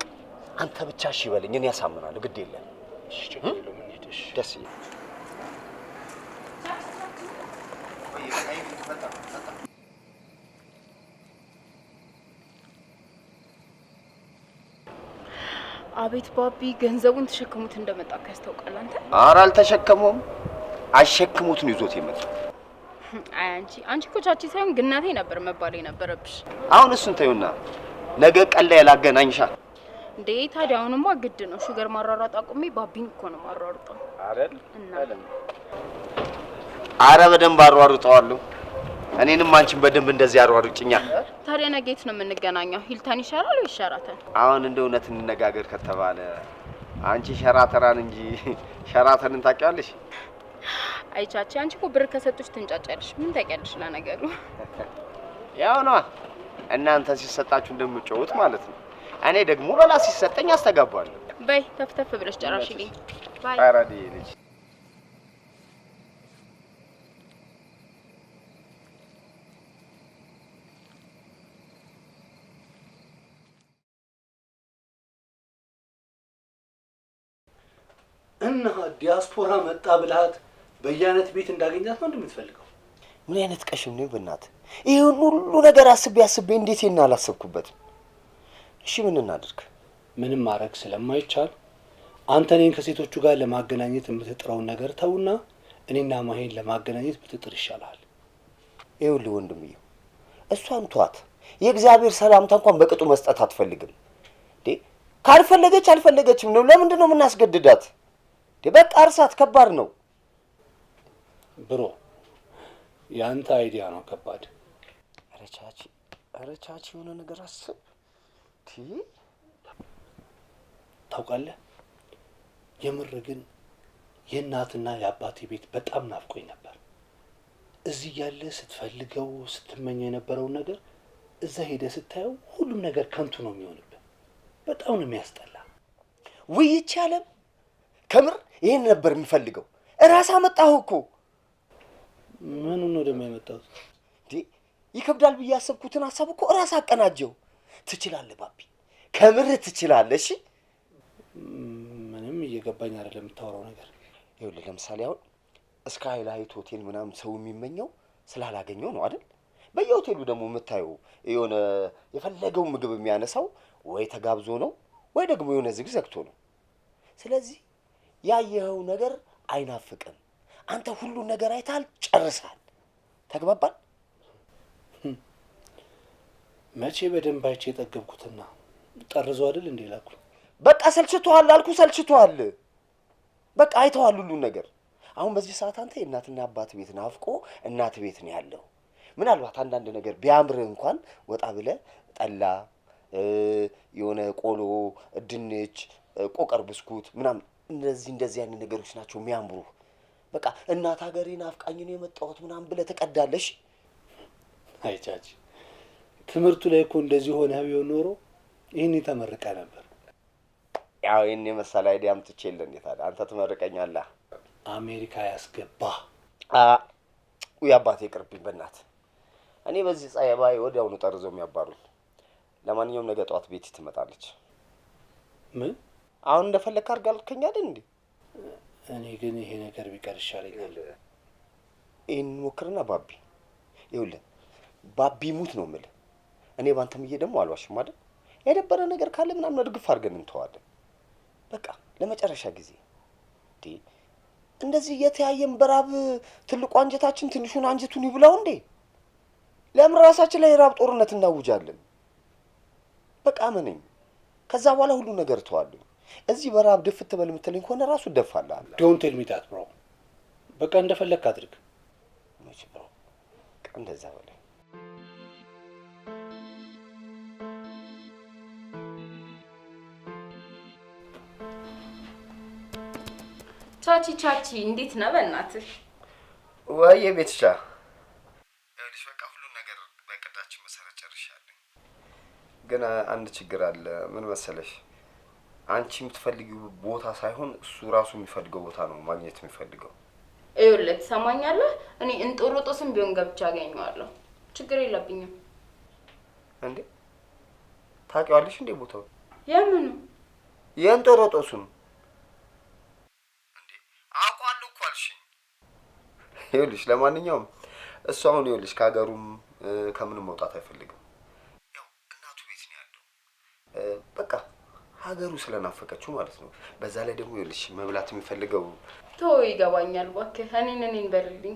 አንተ ብቻ እሺ በለኝ፣ እኔ ያሳምናለሁ። ግድ የለም። እሺ ችግር የለውም። እንሂድሽ። ደስ ይላል። አቤት ባቢ፣ ገንዘቡን ተሸክሙት እንደመጣ ያስታውቃል። አንተ ኧረ አልተሸከመውም፣ አሸክሙት ነው ይዞት የመጣው። አይ አንቺ እኮ ቻቺ ሳይሆን ግናቴ ነበር መባል የነበረብሽ። አሁን እሱን ተይውና ነገ ቀን ላይ ላገናኝሻል። እንዴ ታዲያ አሁንማ ግድ ነው ሹገር ማራራጥ አቁሜ ባቢን እኮ ነው ማራራጣው አይደል? እና አረ በደንብ አሯሩጠዋለሁ። እኔንም አንቺን በደንብ እንደዚህ አሯሩጭኛ። ታዲያ ነገ የት ነው የምንገናኘው? ሂልተን ይሻላል ወይ ሸራተን? አሁን እንደ እውነት እንነጋገር ከተባለ አንቺ ሸራተራን እንጂ ሸራተንን ታውቂያለሽ? አይቻቺ አንቺ እኮ ብር ከሰጡሽ ትንጫጫለሽ። ምን ታውቂያለሽ ለነገሩ? ያው ነው እናንተ ሲሰጣችሁ እንደምትጮሁት ማለት ነው። እኔ ደግሞ ሌላ ሲሰጠኝ አስተጋባለሁ። በይ ተፍተፍ ብለሽ ጨራሽልኝ። ባይ አራዲ ልጅ እና ዲያስፖራ መጣ ብልሃት በየአይነት ቤት እንዳገኛት ነው እንደምትፈልገው? ምን አይነት ቀሽም ነው በእናትህ? ይሄን ሁሉ ነገር አስቤ እንዴት ይሄን አላሰብኩበትም? እሺ ምን እናድርግ? ምንም ማድረግ ስለማይቻል አንተ እኔን ከሴቶቹ ጋር ለማገናኘት የምትጥረውን ነገር ተውና እኔና ማሄን ለማገናኘት ብትጥር ይሻላል። ይኸውልህ ወንድምዬው እሷን ተዋት። የእግዚአብሔር ሰላምታ እንኳን በቅጡ መስጠት አትፈልግም እንዴ? ካልፈለገች አልፈለገችም ነው። ለምንድን ነው የምናስገድዳት? በቃ እርሳት። ከባድ ነው ብሮ፣ ያንተ አይዲያ ነው ከባድ። ኧረ ቻቺ የሆነ ነገር አስብ። ታውቃለህ፣ የምር ግን የእናትና የአባቴ ቤት በጣም ናፍቆኝ ነበር። እዚህ ያለ ስትፈልገው ስትመኘው የነበረውን ነገር እዛ ሄደ ስታየው ሁሉም ነገር ከንቱ ነው የሚሆንብህ። በጣም ነው የሚያስጠላ። ውይይት ያለም ከምር ይሄን ነበር የሚፈልገው። እራስ አመጣሁ እኮ። ምኑ ነው ደግሞ ያመጣሁት? ይከብዳል ብዬ ያሰብኩትን ሀሳብ እኮ እራስ አቀናጀው። ትችላለህ ባቢ፣ ከምር ትችላለህ። እሺ ምንም እየገባኝ አይደለም የምታወራው ነገር። ይኸውልህ ለምሳሌ አሁን ስካይላይት ሆቴል ምናምን ሰው የሚመኘው ስላላገኘው ነው አይደል? በየሆቴሉ ደግሞ የምታየው የሆነ የፈለገው ምግብ የሚያነሳው ወይ ተጋብዞ ነው ወይ ደግሞ የሆነ ዝግ ዘግቶ ነው። ስለዚህ ያየኸው ነገር አይናፍቅም። አንተ ሁሉን ነገር አይታል ጨርሳል። ተግባባን? መቼ በደንብ አይቼ የጠገብኩትና ጠርዞ አይደል እንዴ ላኩ። በቃ ሰልችቷል አልኩ፣ ሰልችቷል። በቃ አይተዋል ሁሉን ነገር። አሁን በዚህ ሰዓት አንተ የእናትና አባት ቤት ናፍቆ እናት ቤት ነው ያለው። ምናልባት አንዳንድ ነገር ቢያምርህ እንኳን ወጣ ብለህ ጠላ፣ የሆነ ቆሎ፣ ድንች፣ ቆቀር፣ ብስኩት ምናምን እንደዚህ አይነት ነገሮች ናቸው የሚያምሩ። በቃ እናት ሀገሬ ናፍቃኝ ነው የመጣሁት ምናምን ብለህ ትቀዳለሽ። አይቻች ትምህርቱ ላይ እኮ እንደዚህ ሆነ ቢሆን ኖሮ ይህን ተመርቀ ነበር። ያው ይህን የመሰለ አይዲያ አምጥቼልህ እንዴት አለ አንተ ትመርቀኛለህ? አሜሪካ ያስገባ የአባቴ ቅርብኝ በእናትህ። እኔ በዚህ ጸባይ ወዲያውኑ ጠርዘው የሚያባሩኝ። ለማንኛውም ነገ ጠዋት ቤት ትመጣለች። ምን አሁን እንደፈለክ አድርግ አልከኝ አይደል እንዴ? እኔ ግን ይሄ ነገር ቢቀር ይሻለኛል። ይህን ሞክርና ባቢ፣ ይኸውልህ ባቢ ሙት ነው የምልህ። እኔ ባንተም ብዬ ደግሞ አልዋሽም አይደል? የደበረ ነገር ካለ ምናምን እርግፍ አድርገን እንተዋለን። በቃ ለመጨረሻ ጊዜ እንደዚህ እየተያየን በራብ ትልቁ አንጀታችን ትንሹን አንጀቱን ይብላው እንዴ? ለምን ራሳችን ላይ የራብ ጦርነት እናውጃለን? በቃ ምንኝ ከዛ በኋላ ሁሉ ነገር ተዋለኝ። እዚህ በራብ ድፍት በል የምትለኝ ከሆነ ራሱ ደፋልሃል። ዶንት ቴል ሚ ዳት ብሮ። በቃ እንደፈለክ አድርግ። መች ብሮ እንደዛ በለ። ቻቺ እንዴት ነህ በእናትህ? ወይ ቤትሻ ያልሽ በቃ ሁሉ ነገር በቅዳችን መሰረት ጨርሻለሁ። ግን አንድ ችግር አለ። ምን መሰለሽ? አንቺ የምትፈልጊው ቦታ ሳይሆን እሱ ራሱ የሚፈልገው ቦታ ነው ማግኘት የሚፈልገው። ይኸውልህ ትሰማኛለህ? እኔ እንጦሮጦስም ቢሆን ገብቼ አገኘዋለሁ። ችግር የለብኝም። እንዴ ታውቂዋለሽ እንዴ ቦታው? የምኑ? የእንጦሮጦሱን እንዴ አውቀዋለሁ እኮ አልሽኝ። ይኸውልሽ ለማንኛውም እሱ አሁን ይኸውልሽ ከሀገሩም ከምንም መውጣት አይፈልግም። ያው እናቱ ቤት ነው ያለው። በቃ ሀገሩ ስለናፈቀችው ማለት ነው። በዛ ላይ ደግሞ ይኸውልሽ መብላት የሚፈልገው ይገባኛል። እባክህ እኔን በልልኝ።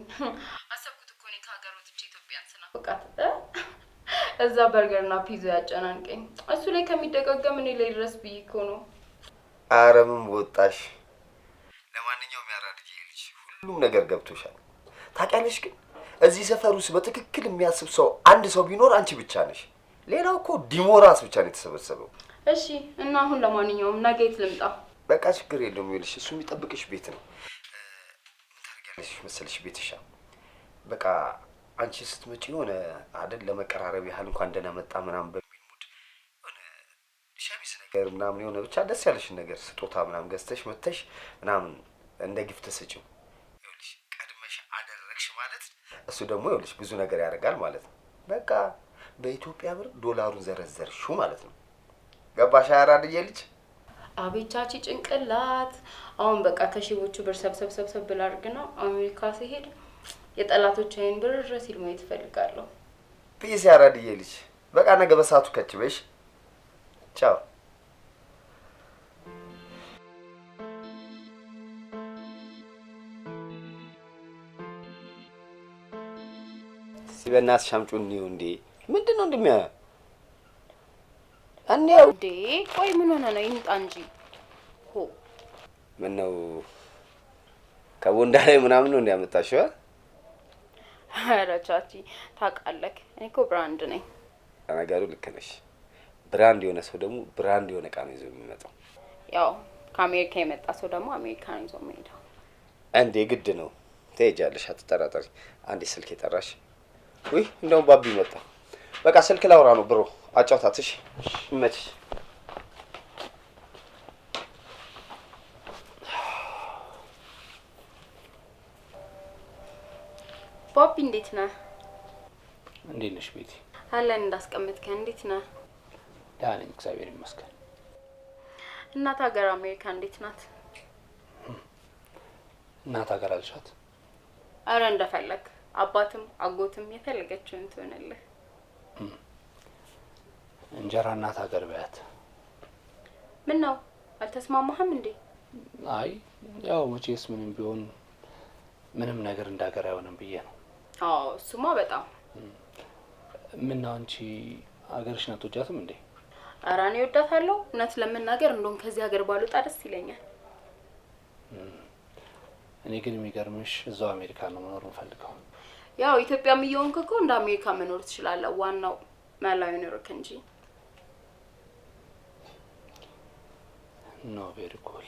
አሰብኩት እኮ እኔ ከሀገር ወጥቼ ኢትዮጵያን ስናፍቃት እዛ በርገርና ፒዛ ያጨናንቀኝ። እሱ ላይ ከሚደጋገም እኔ ላይ ድረስ ብዬ እኮ ነው። ኧረ ምን ወጣሽ? ለማንኛውም ያራድዬ ልጅ ሁሉም ነገር ገብቶሻል። ታውቂያለሽ ግን እዚህ ሰፈር ውስጥ በትክክል የሚያስብ ሰው አንድ ሰው ቢኖር አንቺ ብቻ ነሽ። ሌላው እኮ ዲሞራስ ብቻ ነው የተሰበሰበው። እሺ እና አሁን ለማንኛውም ነገ የት ልምጣ? በቃ ችግር የለውም ይኸውልሽ፣ እሱ የሚጠብቅሽ ቤት ነው። ምን ታደርጊያለሽ መሰልሽ ቤትሻ በቃ አንቺ ስትመጪ የሆነ አይደል ለመቀራረብ ያህል እንኳን ደህና መጣ ምናምን በሚል ሙድ የሆነ ሸሚዝ ነገር ምናምን የሆነ ብቻ ደስ ያለሽን ነገር ስጦታ ምናምን ገዝተሽ መተሽ ምናምን እንደ ጊፍት ስጪው። ይኸውልሽ ቀድመሽ አደረግሽ ማለት እሱ ደግሞ ይኸውልሽ ብዙ ነገር ያደርጋል ማለት ነው። በቃ በኢትዮጵያ ብር ዶላሩን ዘረዘርሽው ማለት ነው። ገባሽ አራድዬ ልጅ? አቤት ቻቺ ጭንቅላት። አሁን በቃ ከሺዎቹ ብር ሰብሰብ ብላ አድርግና አሜሪካ ሲሄድ የጠላቶች አይን ብር ሲል ማየት እፈልጋለሁ። ፒስ ያራድዬ ልጅ። በቃ ነገ በሰዓቱ ከች በሽ። ቻው። ሲበናት ሻምጩን ነው እንዴ? ምንድነው እንደሚያ አንዴው እንዴ? ቆይ ምን ሆነ ነው? ይምጣ እንጂ ሆ ምን ነው ከቦንዳ ላይ ምናምን ነው እንዲያመጣሽው? ኧረ ቻቺ ታውቃለህ፣ እኔ እኮ ብራንድ ነኝ። ነገሩ ልክ ነሽ። ብራንድ የሆነ ሰው ደግሞ ብራንድ የሆነ ዕቃ ነው ይዞ የሚመጣው። ያው ከአሜሪካ የመጣ ሰው ደግሞ አሜሪካ ነው ይዞ የሚሄደው። እንዴ ግድ ነው። ትሄጃለሽ፣ አትጠራጠሪ። አንዴ ስልክ የጠራሽ። ውይ እንደውም ባቢ መጣ። በቃ ስልክ ላውራ ነው ብሮ። አጫውታትሽ ይመችሽ። ባቢ እንዴት ነህ? እንዴት ነሽ ቤቲ? አለን እንዳስቀምጥከን። እንዴት ነህ? ደህና ነኝ እግዚአብሔር ይመስገን። እናት ሀገር አሜሪካ እንዴት ናት? እናት ሀገር አልሻት? አረ እንደፈለግ አባትም አጎትም የፈለገችውን ትሆንልህ። እንጀራ እናት ሀገር በያት። ምን ነው አልተስማማህም እንዴ? አይ ያው መቼስ ምንም ቢሆን ምንም ነገር እንዳገር አይሆንም ብዬ ነው። አዎ እሱማ በጣም ምን ነው አንቺ ሀገርሽን አትወጃትም እንዴ? ኧረ እኔ እወዳታለሁ። እውነት ለመናገር እንደውም ከዚህ ሀገር ባልወጣ ደስ ይለኛል። እኔ ግን የሚገርምሽ እዛው አሜሪካ ነው መኖር የምፈልገው። ያው ኢትዮጵያም እየሆንክ እኮ እንደ አሜሪካ መኖር ትችላለህ። ዋናው መላው ይኖርክ እንጂ። ኖ ቬሪ ኩል።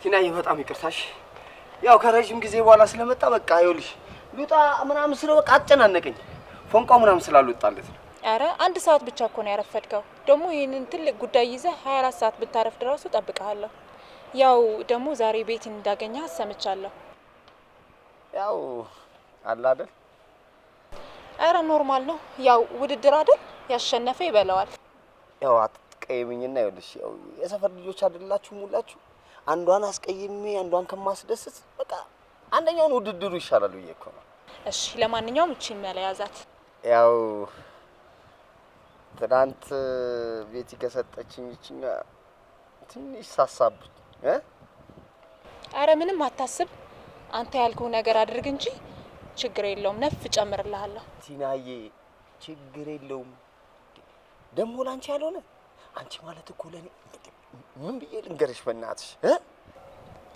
ቲናዬ በጣም ይቅርታሽ። ያው ከረጅም ጊዜ በኋላ ስለመጣ በቃ ይኸውልሽ ሉጣ ምናምን ስለ በቃ አጨናነቀኝ። ፎንቃው ምናምን ስላልወጣለት ነው። አረ 1 ሰዓት ብቻ እኮ ነው ያረፈድከው። ደግሞ ይሄንን ትልቅ ጉዳይ ይዘህ 24 ሰዓት ብታረፍድ ራሱ እጠብቅሃለሁ። ያው ደግሞ ዛሬ ቤት እንዳገኘህ ሰምቻለሁ። ያው አለ አይደል? አረ ኖርማል ነው። ያው ውድድር አይደል? ያሸነፈ ይበላዋል። ያው አትቀይምኝና ይኸውልሽ ያው የሰፈር ልጆች አይደላችሁ ሙላችሁ አንዷን አስቀይሜ አንዷን ከማስደስት በቃ አንደኛውን ውድድሩ ይሻላል ብዬ እኮ ነው። እሺ ለማንኛውም እቺን መለያዛት። ያው ትናንት ቤቲ ከሰጠችኝ እቺኛ ትንሽ ሳሳብኝ አረ ምንም አታስብ። አንተ ያልከው ነገር አድርግ እንጂ ችግር የለውም። ነፍ ጨምርልሃለሁ። ቲናዬ ችግር የለውም። ደሞ ላንቺ ያልሆነ አንቺ ማለት እኮ ለኔ ምን ብዬ ልንገርሽ በእናትሽ?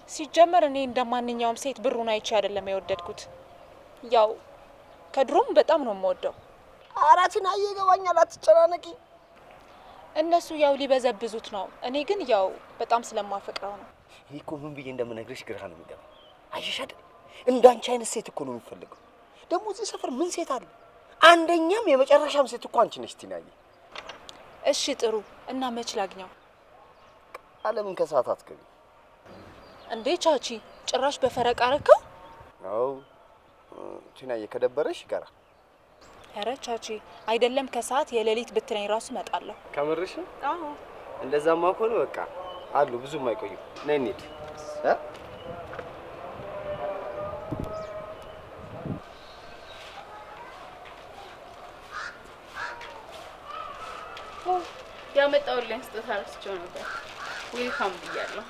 ሲጀመር እኔ እንደማንኛውም ሴት ብሩን አይቼ አይደለም የወደድኩት። ያው ከድሮም በጣም ነው የምወደው። ኧረ ቲናዬ ይገባኛል፣ አትጨናነቂ። እነሱ ያው ሊበዘብዙት ነው። እኔ ግን ያው በጣም ስለማፈቅረው ነው። እኔ እኮ ምን ብዬ እንደምነግርሽ ግራ ነው የሚገባ። አየሽ አይደል እንዳንቺ አይነት ሴት እኮ ነው የሚፈልገው። ደግሞ እዚህ ሰፈር ምን ሴት አለ? አንደኛም የመጨረሻም ሴት እኮ አንቺ ነሽ ቲናዬ። እሺ ጥሩ እና መች ላግኘው? አለምን ከሰዓት አትገቢ እንዴ ቻቺ? ጭራሽ በፈረቃ አረከው? አው ቲናዬ ከደበረሽ ይቀራል። ኧረ ቻቺ አይደለም ከሰዓት የሌሊት ብትለኝ ራሱ እመጣለሁ። ከምርሽ? አዎ እንደዛማ ከሆነ በቃ አሉ ብዙም አይቆዩም። ነይ እንሂድ። ያመጣ ያመጣውልኝ ስጦታ ረስቼው ነበር። ዌልካም ብያለሁ።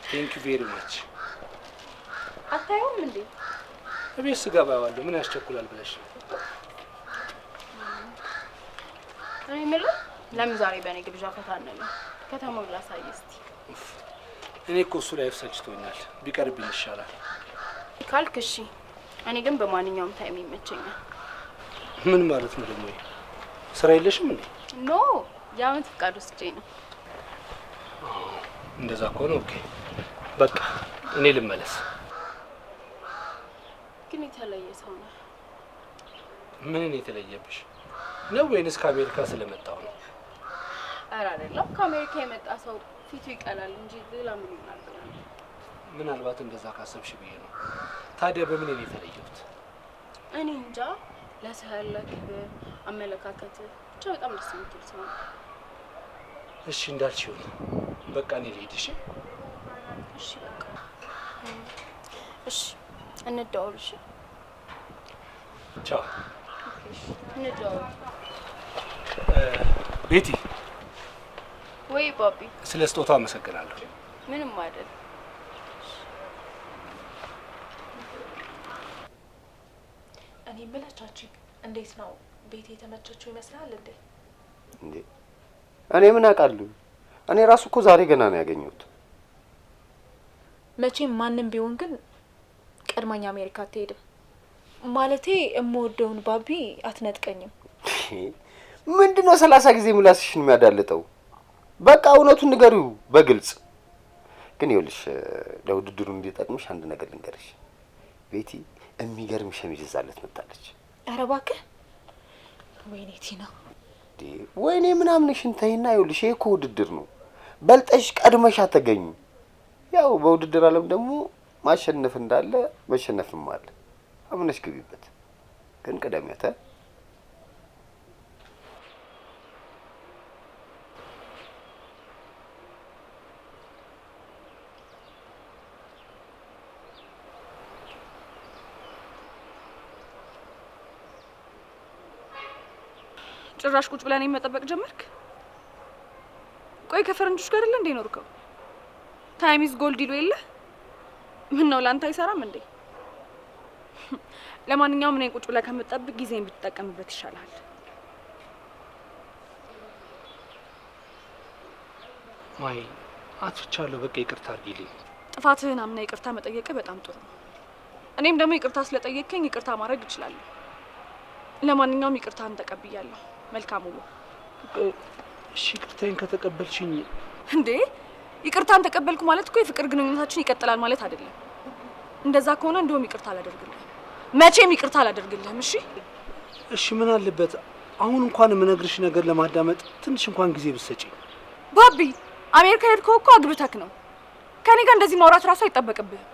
ቴንክ ዩ ቬሪ ማች። አታየውም እንዴ? እቤት ስገባ ያዋለሁ። ምን ያስቸኩላል ብለሽ? እኔ የምልህ ለምን ዛሬ በእኔ ግብዣ ፈታ አንልም? ከተማው ላሳይ እስቲ። እኔ እኮ እሱ ላይ ፍሰችቶኛል። ቢቀርብኝ ይሻላል ካልክ እሺ። እኔ ግን በማንኛውም ታይም ይመቸኛል። ምን ማለት ነው ደግሞ? ስራ የለሽም እንዴ? ኖ የአመት ፍቃድ ወስጄ ነው። እንደዛ ከሆነ ኦኬ፣ በቃ እኔ ልመለስ። ግን የተለየ ሰው ነው። ምን የተለየብሽ ነው? ወይንስ ከአሜሪካ ስለመጣው ነው? ኧረ አይደለም፣ ከአሜሪካ የመጣ ሰው ፊቱ ይቀላል እንጂ ሌላ ምን ይሆናል? ምናልባት እንደዛ ካሰብሽ ብዬ ነው። ታዲያ በምን ነው የተለየሁት? እኔ እንጃ። ለሰው ያለ ክብር፣ አመለካከት ብቻ በጣም ደስ የምትል ሰው ነው። እሺ እንዳልሽ ይሁን። በቃ እኔ ልሂድ። እሺ እሺ በቃ እሺ፣ እንደዋወል። እሺ ቻው። እሺ እንደዋወል። ቤቲ። ወይ ባቢ። ስለ ስጦታው አመሰግናለሁ። ምንም አይደል። እኔ የምለቻችሁ እንዴት ነው? ቤት የተመቸችው ይመስላል እንዴ? እንዴ እኔ ምን አውቃለሁ? እኔ ራሱ እኮ ዛሬ ገና ነው ያገኘሁት። መቼም ማንም ቢሆን ግን ቀድማኛ አሜሪካ አትሄድም። ማለቴ የምወደውን ባቢ አትነጥቀኝም። ምንድነው 30 ጊዜ ምላስሽን የሚያዳልጠው? በቃ እውነቱን ንገሪው በግልጽ። ግን ይኸውልሽ ለውድድሩ እንዲጠቅምሽ አንድ ነገር ልንገርሽ። ቤቲ የሚገርም ሸሚዝ ይዛለት መጣለች። ኧረ እባክህ። ወይኔ ቲና። ወይኔ ምናምንሽን ተይና፣ ይኸውልሽ ይሄ እኮ ውድድር ነው። በልጠሽ ቀድመሽ አትገኙ። ያው በውድድር ዓለም ደግሞ ማሸነፍ እንዳለ መሸነፍም አለ። አምነሽ ግቢበት። ግን ቀደሚያተ ጭራሽ ቁጭ ብለን መጠበቅ ጀመርክ? ቆይ ከፈረንጆች ጋር አይደል እንዴ ኖርከው? ታይም ኢዝ ጎልድ ይሉ የለ? ምን ነው ላንተ አይሰራም እንዴ? ለማንኛውም እኔ ቁጭ ብለህ ከምትጠብቅ ጊዜን ብትጠቀምበት ይሻላል። ማይ አጥፍቻለሁ፣ በቃ ይቅርታ አድርጊልኝ። ጥፋትህን አምነህ ይቅርታ መጠየቅህ በጣም ጥሩ ነው። እኔም ደግሞ ይቅርታ ስለጠየቅከኝ ይቅርታ ማድረግ እችላለሁ። ለማንኛውም ይቅርታህን ተቀብያለሁ። መልካም ውሎ። እሺ ይቅርታዬን ከተቀበልሽኝ እንዴ? ይቅርታን ተቀበልኩ ማለት እኮ የፍቅር ግንኙነታችን ይቀጥላል ማለት አይደለም። እንደዛ ከሆነ እንደውም ይቅርታ አላደርግልህም። መቼም ይቅርታ አላደርግልህም። እሺ እሺ፣ ምን አለበት አሁን እንኳን የምነግርሽ ነገር ለማዳመጥ ትንሽ እንኳን ጊዜ ብትሰጪ። ባቢ፣ አሜሪካ ሄድከው እኮ አግብተክ ነው። ከኔ ጋር እንደዚህ ማውራት ራሱ አይጠበቅብህም።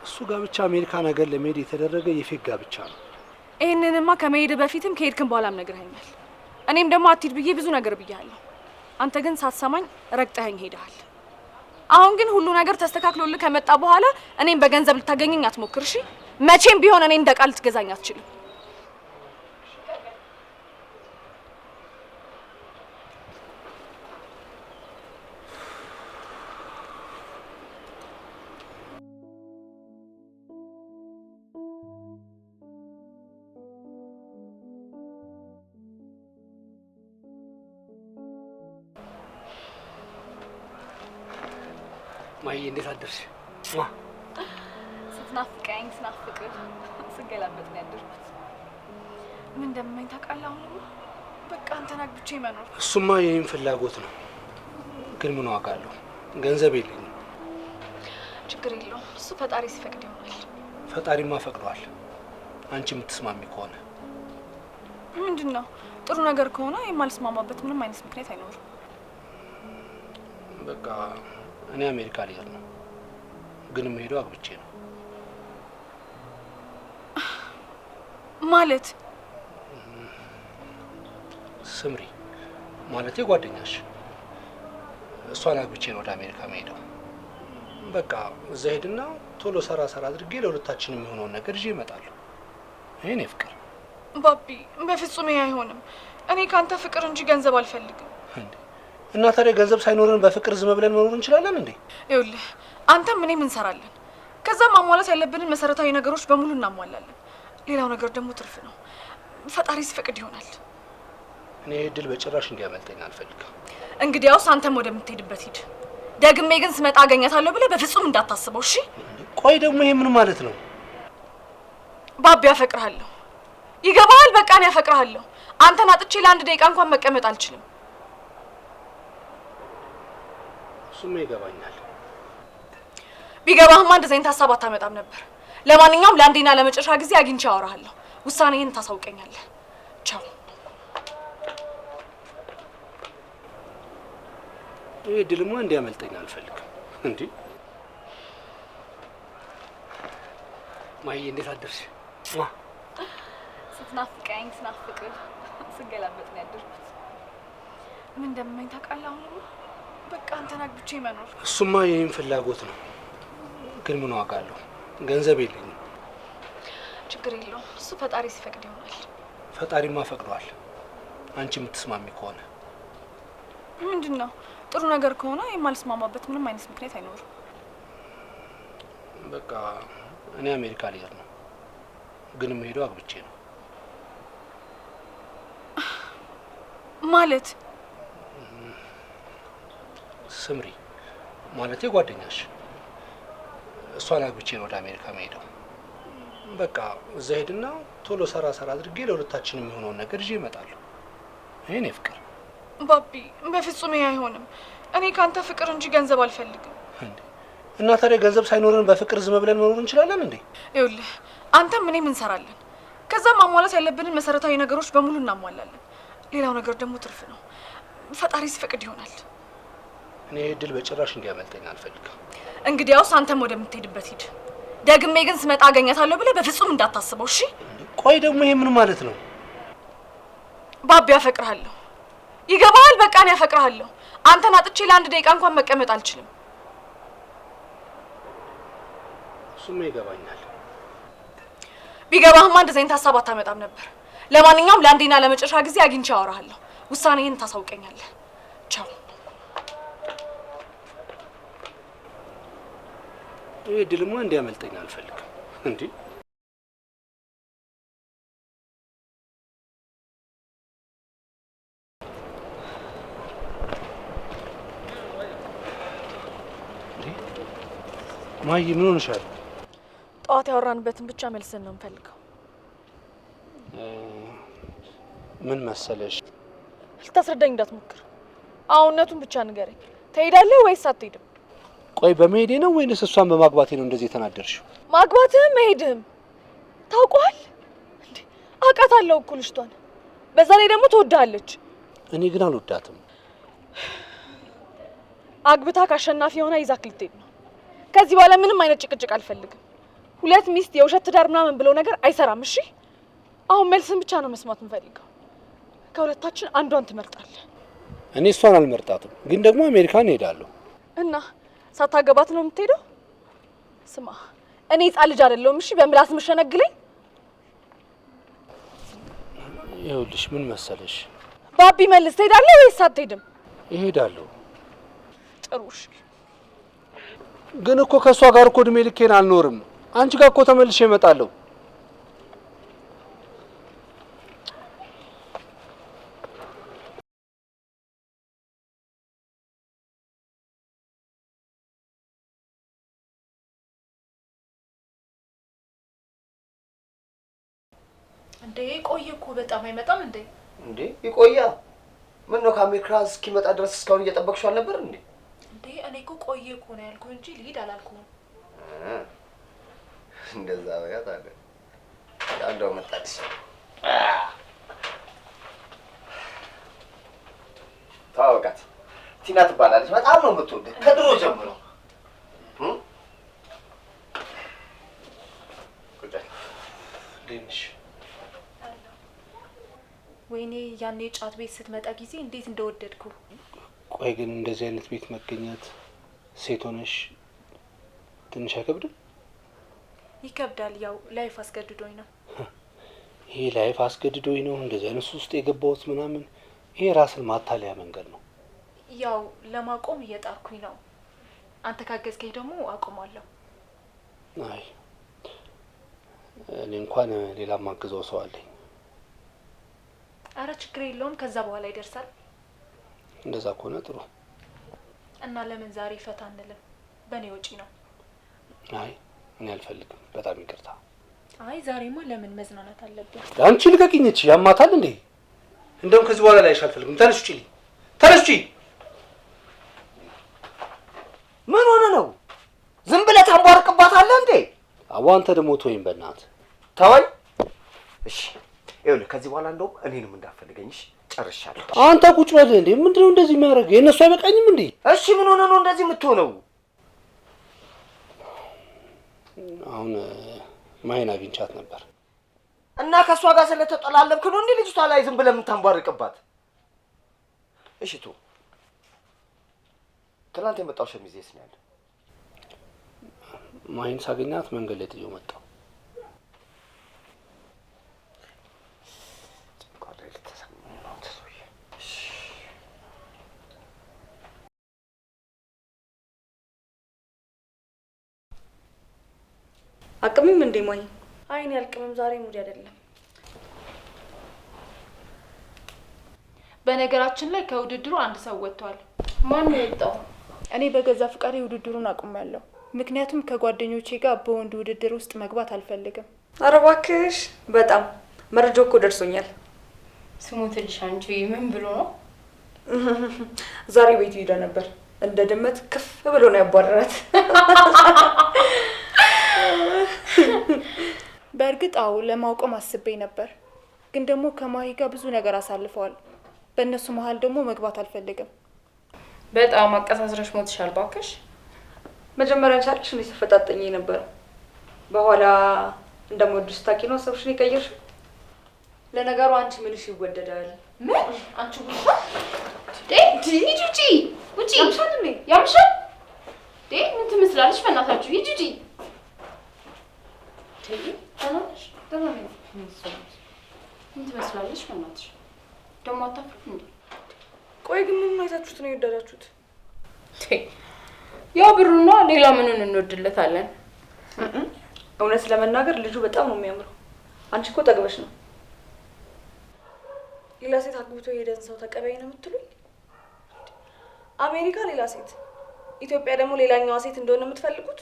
እሱ ጋብቻ አሜሪካ ነገር ለመሄድ የተደረገ የፌክ ጋብቻ ነው። ይሄንንማ ከመሄድ በፊትም ከሄድክም በኋላም ነግረኸኛል። እኔም ደግሞ አትሂድ ብዬ ብዙ ነገር ብያለሁ። አንተ ግን ሳትሰማኝ ረግጠኸኝ ሄደሃል። አሁን ግን ሁሉ ነገር ተስተካክሎልህ ከመጣ በኋላ እኔም በገንዘብ ልታገኘኝ አትሞክር። እሺ? መቼም ቢሆን እኔ እንደ ቃል ልትገዛኝ አትችልም። ማይ እንዴት አደርሽ? ስትናፍቀኝ ስናፍቅ ስገላበጥ ነው ያደርኩት። ምን እንደምመኝ ታውቃለህ? አሁን በቃ አንተን አግብቼ መኖር። እሱማ የኔም ፍላጎት ነው፣ ግን ምን ዋጋ አለው? ገንዘብ የለኝም። ችግር የለውም፣ እሱ ፈጣሪ ሲፈቅድ ይሆናል። ፈጣሪማ ፈቅዷል፣ አንቺ የምትስማሚ ከሆነ። ምንድን ነው? ጥሩ ነገር ከሆነ የማልስማማበት ምንም አይነት ምክንያት አይኖርም። በቃ እኔ አሜሪካ ልሄድ ነው፣ ግን የምሄደው አግብቼ ነው። ማለት ስምሪ ማለቴ ጓደኛሽ፣ እሷን አግብቼ ነው ወደ አሜሪካ መሄደው። በቃ እዛ ሄድና ቶሎ ሰራ አድርጌ ለሁለታችን የሚሆነውን ነገር ይዤ እመጣለሁ። ይሄኔ ፍቅር። ባቢ፣ በፍጹም ይሄ አይሆንም። እኔ ካንተ ፍቅር እንጂ ገንዘብ አልፈልግም። እንዴ እና ታዲያ ገንዘብ ሳይኖረን በፍቅር ዝም ብለን መኖር እንችላለን እንዴ? ይኸውልህ አንተም እኔም እንሰራለን። ከዛም ማሟላት ያለብንን መሰረታዊ ነገሮች በሙሉ እናሟላለን። ሌላው ነገር ደግሞ ትርፍ ነው። ፈጣሪ ሲፈቅድ ይሆናል። እኔ እድል በጭራሽ እንዲያመልጠኝ አልፈልግም። እንግዲያውስ አንተም ወደምትሄድበት ሂድ። ደግሜ ግን ስመጣ አገኛታለሁ ብለህ በፍጹም እንዳታስበው እሺ? ቆይ ደግሞ ይሄ ምን ማለት ነው? ባቢ ያፈቅርሃለሁ። ይገባሃል? በቃ እኔ ያፈቅርሃለሁ። አንተን አጥቼ ለአንድ ደቂቃ እንኳን መቀመጥ አልችልም። እሱማ ይገባኛል። ቢገባህማ እንደዚህ አይነት ሀሳብ አታመጣም ነበር። ለማንኛውም ለአንዴና ለመጨረሻ ጊዜ አግኝቼ አወራሃለሁ። ውሳኔህን ታሳውቀኛለህ። ቻው። ይሄ ድልማ እንዲያመልጠኝ አልፈልግም። እንዴ ማዬ እንዴት አደርሽ? ስትናፍቀኝ ስናፍቅ ስገላበጥ ነው ያደርኩት። ምን እንደምመኝ ታውቃለህ? አሁን በቃ አንተን አግብቼ መኖር። እሱማ የኔም ፍላጎት ነው፣ ግን ምን ዋጋ አለው? ገንዘብ የለኝም። ችግር የለውም፣ እሱ ፈጣሪ ሲፈቅድ ይሆናል። ፈጣሪማ ፈቅዷል፣ አንቺ የምትስማሚ ከሆነ። ምንድን ነው? ጥሩ ነገር ከሆነ የማልስማማበት ምንም አይነት ምክንያት አይኖርም። በቃ እኔ አሜሪካ ልሄድ ነው፣ ግን የምሄደው አግብቼ ነው። ማለት ስምሪ ማለት ጓደኛሽ፣ እሷን አግብቼ ነው ወደ አሜሪካ መሄደው። በቃ እዛ ሄድና ቶሎ ሰራ አድርጌ ለሁለታችን የሚሆነውን ነገር ይዤ እመጣለሁ። ይሄኔ ፍቅር። ባቢ በፍጹም ይሄ አይሆንም። እኔ ካንተ ፍቅር እንጂ ገንዘብ አልፈልግም። እንዴ እና ታዲያ ገንዘብ ሳይኖረን በፍቅር ዝም ብለን መኖር እንችላለን እንዴ? ይኸውልህ አንተም እኔም እንሰራለን። ከዛም ማሟላት ያለብንን መሰረታዊ ነገሮች በሙሉ እናሟላለን። ሌላው ነገር ደግሞ ትርፍ ነው። ፈጣሪ ሲፈቅድ ይሆናል። እኔ እድል በጭራሽ እንዲያመልጠኝ አልፈልግም። እንግዲያውስ አንተም ወደምትሄድበት ሂድ። ደግሜ ግን ስመጣ አገኛታለሁ ብለህ በፍጹም እንዳታስበው እሺ? ቆይ ደግሞ ይሄ ምን ማለት ነው? ባቢ ያፈቅርሃለሁ። ይገባሃል? በቃ እኔ ያፈቅርሃለሁ። አንተን አጥቼ ለአንድ ደቂቃ እንኳን መቀመጥ አልችልም። እሱማ ይገባኛል። ቢገባህማ እንደዚህ አይነት ሀሳብ አታመጣም ነበር። ለማንኛውም ለአንዴና ለመጨረሻ ጊዜ አግኝቼ አወራሃለሁ። ውሳኔህን ታሳውቀኛለህ። ቻው። ይሄ ድልማ እንዲያመልጠኝ አልፈልግም። እንዴ ማይ ምን ሆነሻል? ጠዋት ያወራንበትን ብቻ መልሰን ነው የምፈልገው። ምን መሰለሽ? ልታስረዳኝ እንዳትሞክር። አሁንነቱን ብቻ ንገረኝ። ትሄዳለህ ወይስ አትሄድም? ቆይ በመሄዴ ነው ወይንስ እሷን በማግባቴ ነው እንደዚህ የተናደርሽው? ማግባትህም መሄድህም ታውቀዋል እንዴ? አውቃታለሁ እኮ ልጅቷን። በዛ ላይ ደግሞ ትወድሃለች። እኔ ግን አልወዳትም። አግብታ ካሸናፊ የሆነ ይዛክ ልትሄድ ነው። ከዚህ በኋላ ምንም አይነት ጭቅጭቅ አልፈልግም። ሁለት ሚስት የውሸት ትዳር ምናምን ብለው ነገር አይሰራም። እሺ አሁን መልስን ብቻ ነው መስማት የምፈልገው። ከሁለታችን አንዷን ትመርጣለህ? እኔ እሷን አልመርጣትም፣ ግን ደግሞ አሜሪካን እሄዳለሁ። እና ሳታገባት ነው የምትሄደው? ስማ እኔ ሕፃን ልጅ አይደለሁም። እሺ በምላስ ምሸነግለኝ። ይኸውልሽ ምን መሰለሽ ባቢ መልስ፣ ትሄዳለህ ወይስ አትሄድም? እሄዳለሁ። ጥሩ እሺ። ግን እኮ ከእሷ ጋር እኮ እድሜ ልኬን አልኖርም። አንቺ ጋር እኮ ተመልሼ እመጣለሁ። እንዴ ቆየ እኮ በጣም አይመጣም እንዴ? እንዴ ይቆያ። ምን ነው ከአሜሪካ እስኪመጣ ድረስ እስካሁን እየጠበቅሽው አልነበር እንዴ? እንዴ እኔ እኮ ቆየ እኮ ነው ያልኩህ እንጂ ልሂድ አላልኩም። እንደዛ በያት አለ። ያንደው መጣች። ታወቃት። ቲና ትባላለች። በጣም ነው የምትወደው ከድሮ ጀምሮ። ሌንሽ ወይኔ ያኔ ጫት ቤት ስትመጣ ጊዜ እንዴት እንደወደድኩ። ቆይ ግን እንደዚህ አይነት ቤት መገኘት ሴት ሆነሽ ትንሽ አይከብድም? ይከብዳል። ያው ላይፍ አስገድዶኝ ነው። ይሄ ላይፍ አስገድዶኝ ነው እንደዚህ አይነት ውስጥ የገባሁት ምናምን። ይሄ ራስን ማታለያ መንገድ ነው። ያው ለማቆም እየጣርኩኝ ነው። አንተ ካገዝከኝ ደግሞ አቆማለሁ። አይ እኔ እንኳን ሌላ ማግዘው ሰው አለኝ። አረ ችግር የለውም፣ ከዛ በኋላ ይደርሳል። እንደዛ ከሆነ ጥሩ። እና ለምን ዛሬ ፈታ አንልም? በእኔ ወጪ ነው። አይ እኔ አልፈልግም፣ በጣም ይቅርታ። አይ ዛሬማ ለምን መዝናናት አለብን? አንቺ ልቀቂኝ፣ እቺ ያማታል እንዴ? እንደውም ከዚህ በኋላ ላይሽ አልፈልግም። ተነሽ ውጪ፣ ተነሽ ውጪ። ምን ሆነ ነው? ዝም ብለህ ታንቧርቅባታለህ እንዴ? አዎ አንተ ደግሞ ተወኝ በእናትህ። ተወኝ። እሺ ይኸውልህ፣ ከዚህ በኋላ እንደውም እኔንም እንዳፈልገኝ። እሺ ጨርሻለሁ። አንተ ቁጭ በል እንዴ። ምንድነው እንደዚህ የሚያደርግ? የእነሱ አይበቃኝም እንዴ? እሺ ምን ሆነ ነው እንደዚህ የምትሆነው? አሁን ማይን አግኝቻት ነበር እና ከሷ ጋር ስለተጠላለብክ ነው እንዴ ልጅቷ ላይ ዝም ብለህ የምታንቧርቅባት? እሺ ቶ ትናንት የመጣው ሸሚዝ የት ነው ያለው? ማይን ሳገኛት መንገድ ላይ ጥዬው መጣሁ። አቅምም እንዴ ማይ? አይኔ አልቅምም፣ ዛሬ ሙዲ አይደለም። በነገራችን ላይ ከውድድሩ አንድ ሰው ወጥቷል። ማን ነው የወጣው? እኔ በገዛ ፍቃዴ ውድድሩን አቁሜያለሁ። ምክንያቱም ከጓደኞቼ ጋር በወንድ ውድድር ውስጥ መግባት አልፈልግም። ኧረ እባክሽ፣ በጣም መረጃው እኮ ደርሶኛል። ስሙ ትልሽ አንቺ ምን ብሎ ነው? ዛሬ ቤቱ ሄዳ ነበር። እንደ ድመት ክፍ ብሎ ነው ያባረራት። በእርግጥ አዎ ለማውቀም አስቤ ነበር፣ ግን ደግሞ ከማሂ ጋር ብዙ ነገር አሳልፈዋል። በእነሱ መሀል ደግሞ መግባት አልፈልግም። በጣም አቀሳስረሽ ሞትሻል ባክሽ። መጀመሪያ ቻልሽ እንዴ ተፈጣጠኝ ነበር። በኋላ እንደምወድሽ ታውቂ ነው ሰብሽን የቀየርሽው። ለነገሩ አንቺ ምንሽ ይወደዳል? ምን አንቺ ጉፋ ሂጂ ውጪ ውጪ። ያምሻል እንዴ? ያምሻል እንዴ? ምን ትመስላለሽ? በእናታችሁ ሂጂ ውጪ። ተናሽ ተናሽ ምን ትመስላለሽ? በእናትሽ ደግሞ አታፍሪም እንዴ? ቆይ ግን ምን አይታችሁት ነው የወደዳችሁት? ያው ብሩና ሌላ ምንን እንወድለታለን? እውነት ለመናገር ልጁ በጣም ነው የሚያምረው። አንቺ እኮ ጠግበሽ ነው። ሌላ ሴት አግብቶ የሄደን ሰው ተቀበይ ነው የምትሉኝ? አሜሪካ ሌላ ሴት፣ ኢትዮጵያ ደግሞ ሌላኛዋ ሴት እንደሆነ የምትፈልጉት?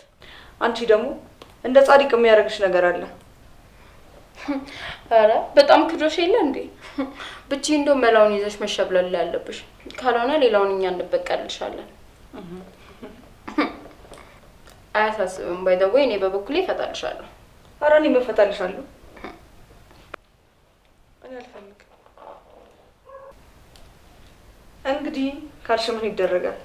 አንቺ ደግሞ እንደ ጻድቅ የሚያደርግሽ ነገር አለ። አረ በጣም ክዶሽ የለ እንዴ? ብቻ እንደው መላውን ይዘሽ መሸብለል ያለብሽ፣ ካልሆነ ሌላውን እኛ እንበቀልሻለን። አያሳስብም። ባይ ዘ ወይ እኔ በበኩሌ እፈታልሻለሁ። አረ እኔ እፈታልሻለሁ። እኔ አልፈልግም። እንግዲህ ካልሽ ምን ይደረጋል?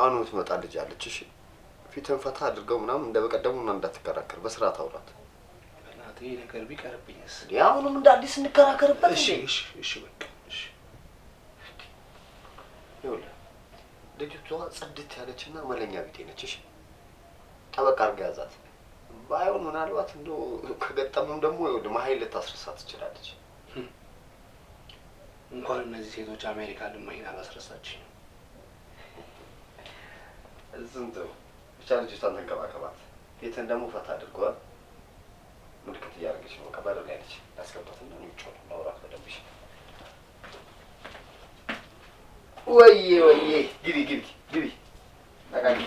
አሁን የምትመጣ ልጅ አለች። እሺ ፊትን ፈታ አድርገው ምናምን እንደ በቀደሙ እና እንዳትከራከር በስርዓት አውራት። በእናቴ ነገር ቢቀርብኝስ? አሁንም እንደ አዲስ እንከራከርበት። እሺ እሺ እሺ በቃ እሺ። ይኸውልህ ልጅቷ ጽድት ያለችና መለኛ ቢጤ ነች። እሺ ጠበቅ አድርገህ ያዛት። ባይሆን ምናልባት እንደው ከገጠምም ደግሞ ይኸውልህ መሀይል ልታስረሳ ትችላለች። እንኳን እነዚህ ሴቶች አሜሪካ ልማይን አላስረሳችኝ። ዝም ተው ብቻ ልጅቷን ተንከባከባት። ፊትን ደግሞ ፈታ አድርገዋል። ምልክት እያደረገች ነው። ቀበር ላይ ነች። ያስገባትና የሚጮህ ማውራት በደንብሽ። ወይዬ ወይዬ ግቢ ግቢ ግቢ። ተቃቂ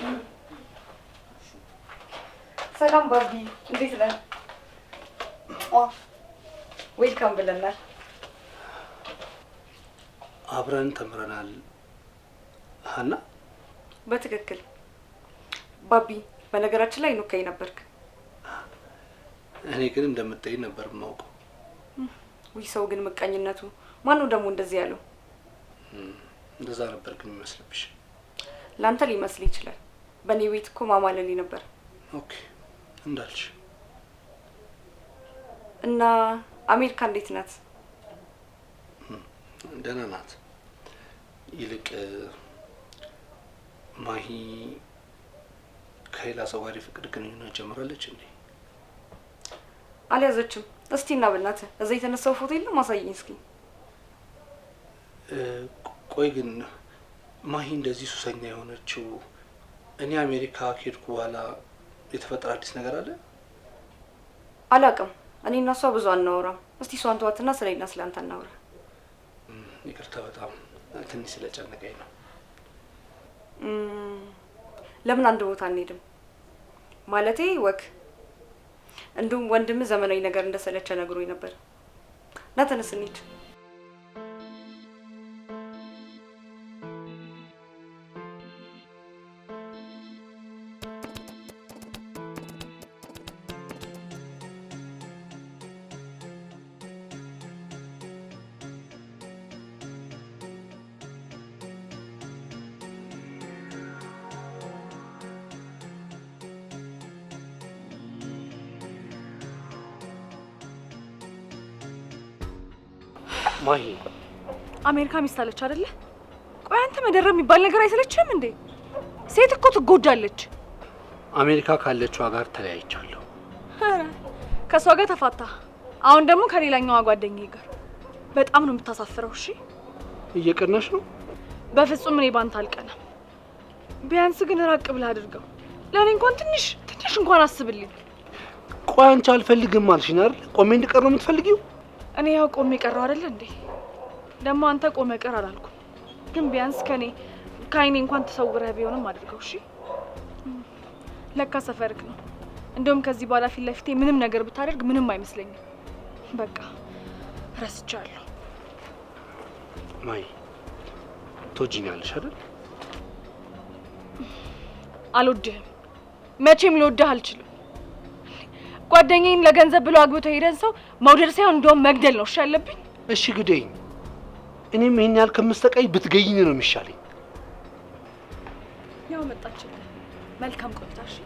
ሰላም ባቢ፣ እንዴት ነህ? ዌልካም ብለናል። አብረን ተምረናል ሀና። በትክክል ባቢ። በነገራችን ላይ ኑካይ ነበርክ። እኔ ግን እንደምትጠይኝ ነበር የማውቀው። ውይ ሰው ግን ምቀኝነቱ። ማነው ደግሞ እንደዚህ ያለው? እንደዛ ነበር ግን የሚመስልብሽ? ላንተ ሊመስል ይችላል። በእኔ ቤት እኮ ማማለል ነበር። ኦኬ እንዳልሽ። እና አሜሪካ እንዴት ናት? ደህና ናት። ይልቅ ማሂ ከሌላ ሰው ጋር የፍቅር ግንኙነት ጀምራለች እንዴ? አልያዘችም። እስቲ እና በእናትህ እዛ የተነሳው ፎቶ የለም? ማሳየኝ እስኪ። ቆይ ግን ማሂ እንደዚህ ሱሰኛ የሆነችው እኔ አሜሪካ ከሄድኩ በኋላ የተፈጠረ አዲስ ነገር አለ? አላውቅም። እኔ እና እሷ ብዙ አናወራም። እስቲ እሷን ተዋትና ስለኔና ስለአንተ እናውራ። ይቅርታ በጣም ትንሽ ስለጨነቀኝ ነው። ለምን አንድ ቦታ አንሄድም? ማለቴ ወክ እንዲሁም ወንድም ዘመናዊ ነገር እንደሰለቸ ነግሮኝ ነበር። ና ተነስ እንሂድ። ማሂ አሜሪካ ሚስት አለች አይደለ? ቆይ አንተ መደረብ የሚባል ነገር አይሰለችህም እንዴ? ሴት እኮ ትጎዳለች። አሜሪካ ካለችው ጋር ተለያይቻለሁ። ኧረ ከሷ ጋር ተፋታ። አሁን ደግሞ ከሌላኛዋ ጓደኛዬ ጋር። በጣም ነው የምታሳፍረው። እሺ እየቀናሽ ነው? በፍጹም እኔ ባንተ አልቀናም። ቢያንስ ግን ራቅ ብለህ አድርገው። ለእኔ እንኳን ትንሽ እንኳን አስብልኝ። ቆይ አንቺ አልፈልግም አልሽኝ አይደል? ቆሜ እንድቀር ነው የምትፈልጊው? እኔ ያው ቆሜ ቀረው አይደል እንዴ? ደግሞ አንተ ቆመ ቀር አላልኩም። ግን ቢያንስ ከአይኔ እንኳን ተሰውረህ ቢሆንም አድርገው። እሺ ለካ ሰፈርክ ነው። እንደውም ከዚህ በኋላ ፊት ለፊቴ ምንም ነገር ብታደርግ ምንም አይመስለኝም። በቃ ረስቻለሁ። ማይ ትወጂኛለሽ አይደል? አልወድህም። መቼም ልወድህ አልችልም። ጓደኛዬን ለገንዘብ ብሎ አግብቶ ሄደን ሰው መውደድ ሳይሆን እንደውም መግደል ነው እሺ ያለብኝ። እሺ ግደኝ። እኔም ይሄን ያህል ከምስተቀይ ብትገይኝ ነው የሚሻለኝ። ያው መጣችልህ። መልካም ቆይታ። እሺ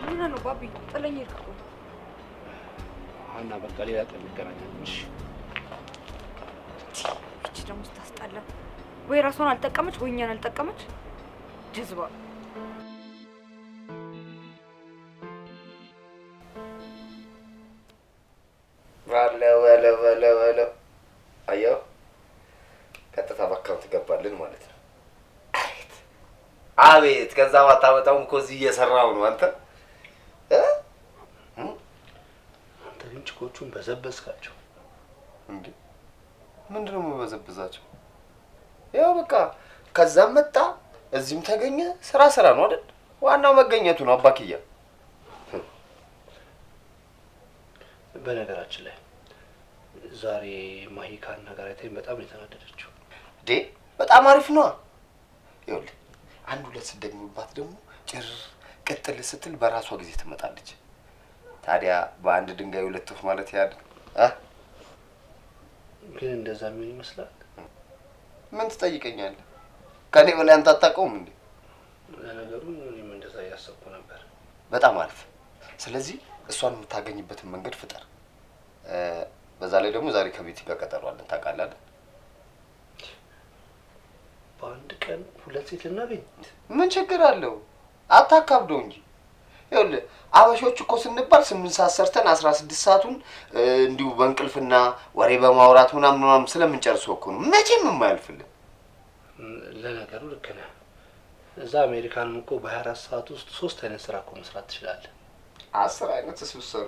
ምን ነው ባቢ? ጥለኝ ሄድክ እኮ። ሀና በቃ ሌላ ቀን እንገናኛለን። እሺ እቺ ደግሞ ስታስጠላ። ወይ ራሷን አልጠቀመች ወይ እኛን አልጠቀመች። ጀዝባ በለው አየው፣ ቀጥታ በአካውንት ገባልን ማለት ነው። አቤት ከዛ ባታመጣውም እኮ እዚህ እየሰራው ነው። አንተ ግን ችኮቹን በዘበዝካቸው እንዴ? ምንድነው የምበዘብዛቸው? ያው በቃ ከዛም መጣ እዚህም ተገኘ። ስራ ነው አይደል? ዋናው መገኘቱ ነው አባክያ። በነገራችን ላይ ዛሬ ማሂ ካናገራተኝ በጣም የተናደደችው። በጣም አሪፍ ነው። ይኸውልህ አንድ ሁለት ስደግምባት ደግሞ ጭር ቅጥል ስትል በራሷ ጊዜ ትመጣለች። ታዲያ በአንድ ድንጋይ ሁለት ወፍ ማለት ያድ ግን እንደዛ ምን ይመስላል? ምን ትጠይቀኛለህ? ከኔ በላይ አንተ አታውቀውም እንዴ? ለነገሩ እኔም እንደዛ እያሰብኩ ነበር። በጣም አሪፍ። ስለዚህ እሷን የምታገኝበትን መንገድ ፍጠር። በዛ ላይ ደግሞ ዛሬ ከቤት ጋር ቀጠሮ አለን ታውቃለህ። በአንድ ቀን 2 ሴት ልናገኝ ምን ችግር አለው? አታካብደው እንጂ። ይኸውልህ አበሾች እኮ ስንባል 8 ሰዓት ሰርተን 16 ሰዓቱን እንዲሁ በእንቅልፍና ወሬ በማውራት ምናምን ስለምንጨርሰው እኮ ነው መቼም የማያልፍልን። ለነገሩ ልክ ነህ። እዛ አሜሪካንም እኮ በ24 ሰዓት ውስጥ 3 አይነት ስራ እኮ መስራት ትችላለህ። 10 አይነት ስብሰሩ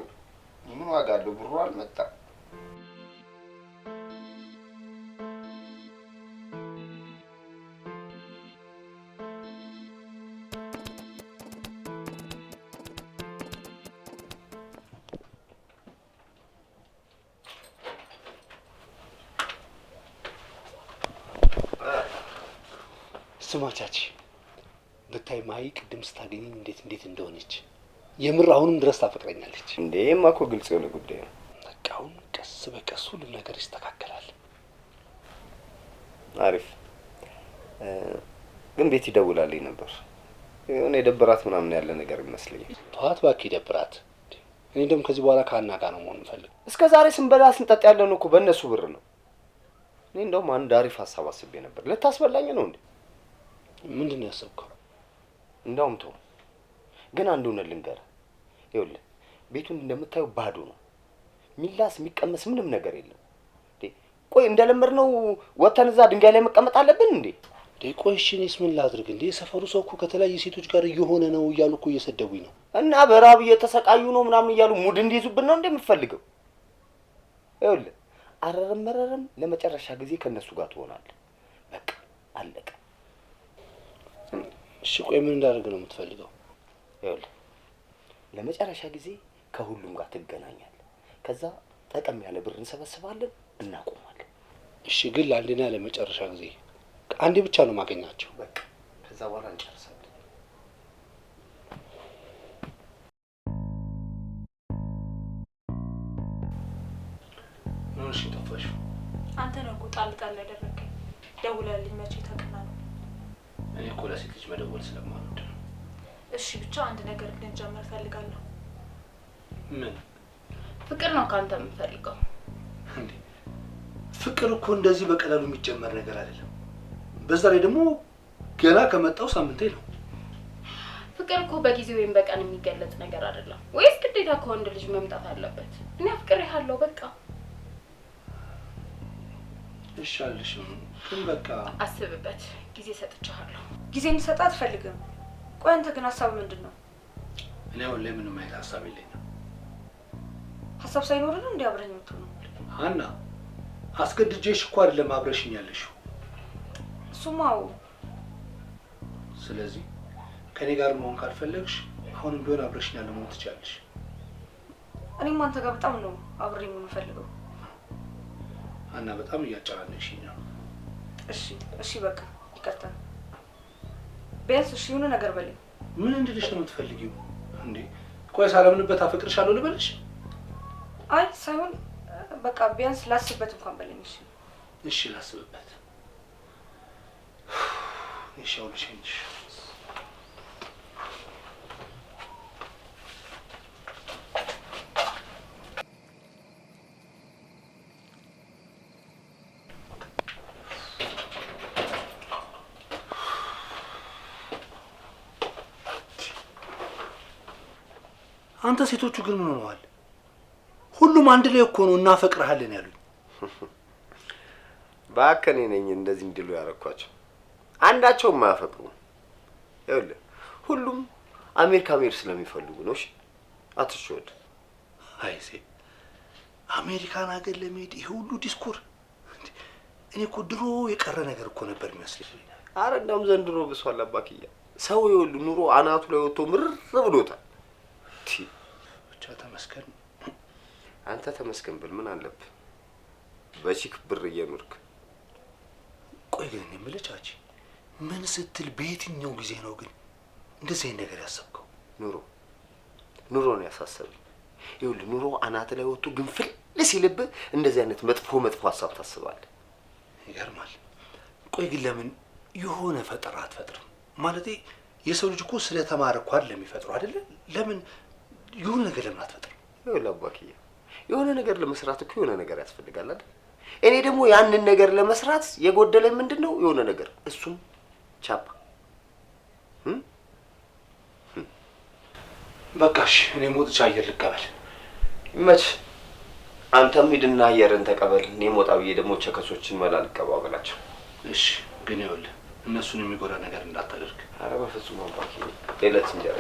ምን ዋጋ አለው? ብሩ አልመጣም። ስማቻች ብታይ ማይ ቅድም ስታገኘኝ እንዴት እንደሆነች የምር አሁንም ድረስ ታፈቅረኛለች። እንዴማ እኮ ግልጽ የሆነ ጉዳይ ነው። በቃ አሁን ቀስ በቀስ ሁሉም ነገር ይስተካከላል። አሪፍ። ግን ቤት ይደውላልኝ ነበር። የሆነ የደበራት ምናምን ያለ ነገር ይመስለኛል። ተዋት እባክህ ይደብራት። እኔ ደግሞ ከዚህ በኋላ ከአና ጋር ነው መሆን የምፈልግ። እስከ ዛሬ ስንበላ ስንጠጣ ያለን እኮ በእነሱ ብር ነው። እኔ እንደውም አንድ አሪፍ ሀሳብ አስቤ ነበር። ልታስበላኝ ነው እንዴ? ምንድን ነው ያሰብከው? እንዳውም ተው። ግን አንድ እውነት ልንገርህ። ይኸውልህ ቤቱን እንደምታየው ባዶ ነው። ሚላስ የሚቀመስ ምንም ነገር የለም። ቆይ እንደለመድነው ወተን እዛ ድንጋይ ላይ መቀመጥ አለብን እንዴ? ቆይ እሺ እኔስ ምን ላድርግ እንዴ? የሰፈሩ ሰው እኮ ከተለያዩ ሴቶች ጋር እየሆነ ነው እያሉ እኮ እየሰደቡኝ ነው። እና በራብ እየተሰቃዩ ነው ምናምን እያሉ ሙድ እንዲይዙብን ነው እንደምፈልገው። ይኸውልህ አረረም መረረም ለመጨረሻ ጊዜ ከነሱ ጋር ትሆናለህ። በቃ አለቀ። እሺ ቆይ ምን እንዳደርግ ነው የምትፈልገው? ይኸውልህ ለመጨረሻ ጊዜ ከሁሉም ጋር ትገናኛለህ። ከዛ ጠቀም ያለ ብር እንሰበስባለን፣ እናቆማለን። እሺ ግን ለአንዴና ለመጨረሻ ጊዜ አንዴ ብቻ ነው ማገኛቸው። በቃ ከዛ በኋላ እንጨርሳለን። ምን እሺ ጠፋሽ? አንተ ነው እኮ ጣል ጣል ያደረገኝ። ደውለልኝ መቼ ተቀና ነው? እኔ እኮ ለሴት ልጅ መደወል ስለማልወድ ነው። እሺ ብቻ አንድ ነገር ልንጀምር ፈልጋለሁ። ምን? ፍቅር ነው ካንተ የምፈልገው። እንዴ ፍቅር እኮ እንደዚህ በቀላሉ የሚጀመር ነገር አይደለም። በዛ ላይ ደግሞ ገና ከመጣው ሳምንቴ ነው። ፍቅር እኮ በጊዜ ወይም በቀን የሚገለጽ ነገር አይደለም። ወይስ ግዴታ ከወንድ ልጅ መምጣት አለበት? እኔ አፍቅሬሃለሁ በቃ። እሺ አልሽም፣ ግን በቃ አስብበት። ጊዜ ሰጥቻለሁ። ጊዜ እንድሰጥ አትፈልግም? ቆይ አንተ ግን ሀሳብ ምንድን ነው? እኔ አሁን ላይ ምንም አይነት ሀሳብ የለኝም። ሀሳብ ሳይኖር ነው እንዲ አብረኝ የምትሆነው? ሀና አስገድጄሽ እኮ አይደለም አብረሽኝ ያለሽው። እሱማው። ስለዚህ ከኔ ጋር መሆን ካልፈለግሽ አሁንም ቢሆን አብረሽኝ ያለ መሆን ትችላለሽ። እኔም አንተ ጋር በጣም ነው አብሬ የምፈልገው። ሀና በጣም እያጨናነቅሽኝ ነው። እሺ በቃ ይቅርታ። ቢያንስ እሺ የሆነ ነገር በለኝ። ምን እንድልሽ ነው የምትፈልጊው እንዴ? ቆይ ሳላምንበት አፈቅርሻለሁ ልበልሽ? አይ ሳይሆን በቃ ቢያንስ ላስብበት እንኳን በለኝ። እሺ ላስብበት። እሺ አውልሽኝሽ። አንተ ሴቶቹ ግን ምን ሆነዋል? ሁሉም አንድ ላይ እኮ ነው እናፈቅርሃለን ያሉኝ። ባከኔ ነኝ እንደዚህ እንዲሉ ያረኳቸው። አንዳቸውም አያፈቅሩም። ይኸውልህ ሁሉም አሜሪካ መሄድ ስለሚፈልጉ ነው። እሺ አትሾድ። አይሴ አሜሪካን ሀገር ለመሄድ ይሄ ሁሉ ዲስኩር? እኔ እኮ ድሮ የቀረ ነገር እኮ ነበር የሚመስለኝ። አረ እንደውም ዘንድሮ ብሷል አባክያ። ሰው ይኸውልህ ኑሮ አናቱ ላይ ወጥቶ ምርር ብሎታል። ብቻ ተመስገን። አንተ ተመስገን ብል ምን አለብህ? በቺክ ብር እየኖርክ። ቆይ ግን የምልህ ቻቺ፣ ምን ስትል በየትኛው ጊዜ ነው ግን እንደዚህ አይነት ነገር ያሰብከው? ኑሮ ነው ያሳሰበኝ። ይኸውልህ ኑሮ አናት ላይ ወጥቶ ግንፍል ሲልብህ እንደዚህ አይነት መጥፎ ሀሳብ ታስባለህ። ይገርማል። ቆይ ግን ለምን የሆነ ፈጠራ አትፈጥርም? ማለቴ የሰው ልጅ እኮ ስለተማረ እኮ አይደለም የሚፈጥሩ አይደለ? ለምን የሆነ ነገር ለምን አትፈጥርም? ይኸውልህ አባክዬ፣ የሆነ ነገር ለመስራት እኮ የሆነ ነገር ያስፈልጋል አይደል? እኔ ደግሞ ያንን ነገር ለመስራት የጎደለኝ ምንድነው? የሆነ ነገር፣ እሱም ቻፓ። በቃሽ፣ እኔ ሞጥቻ አየር ልቀበል። መች አንተም ሂድና አየርን ተቀበል። እኔ ሞጣ ብዬ ደግሞ ቸከሶችን መላ ልቀባበላቸው። እሺ፣ ግን ይኸውልህ እነሱን የሚጎዳ ነገር እንዳታደርግ። ኧረ በፍጹም አባክዬ፣ የዕለት እንጀራ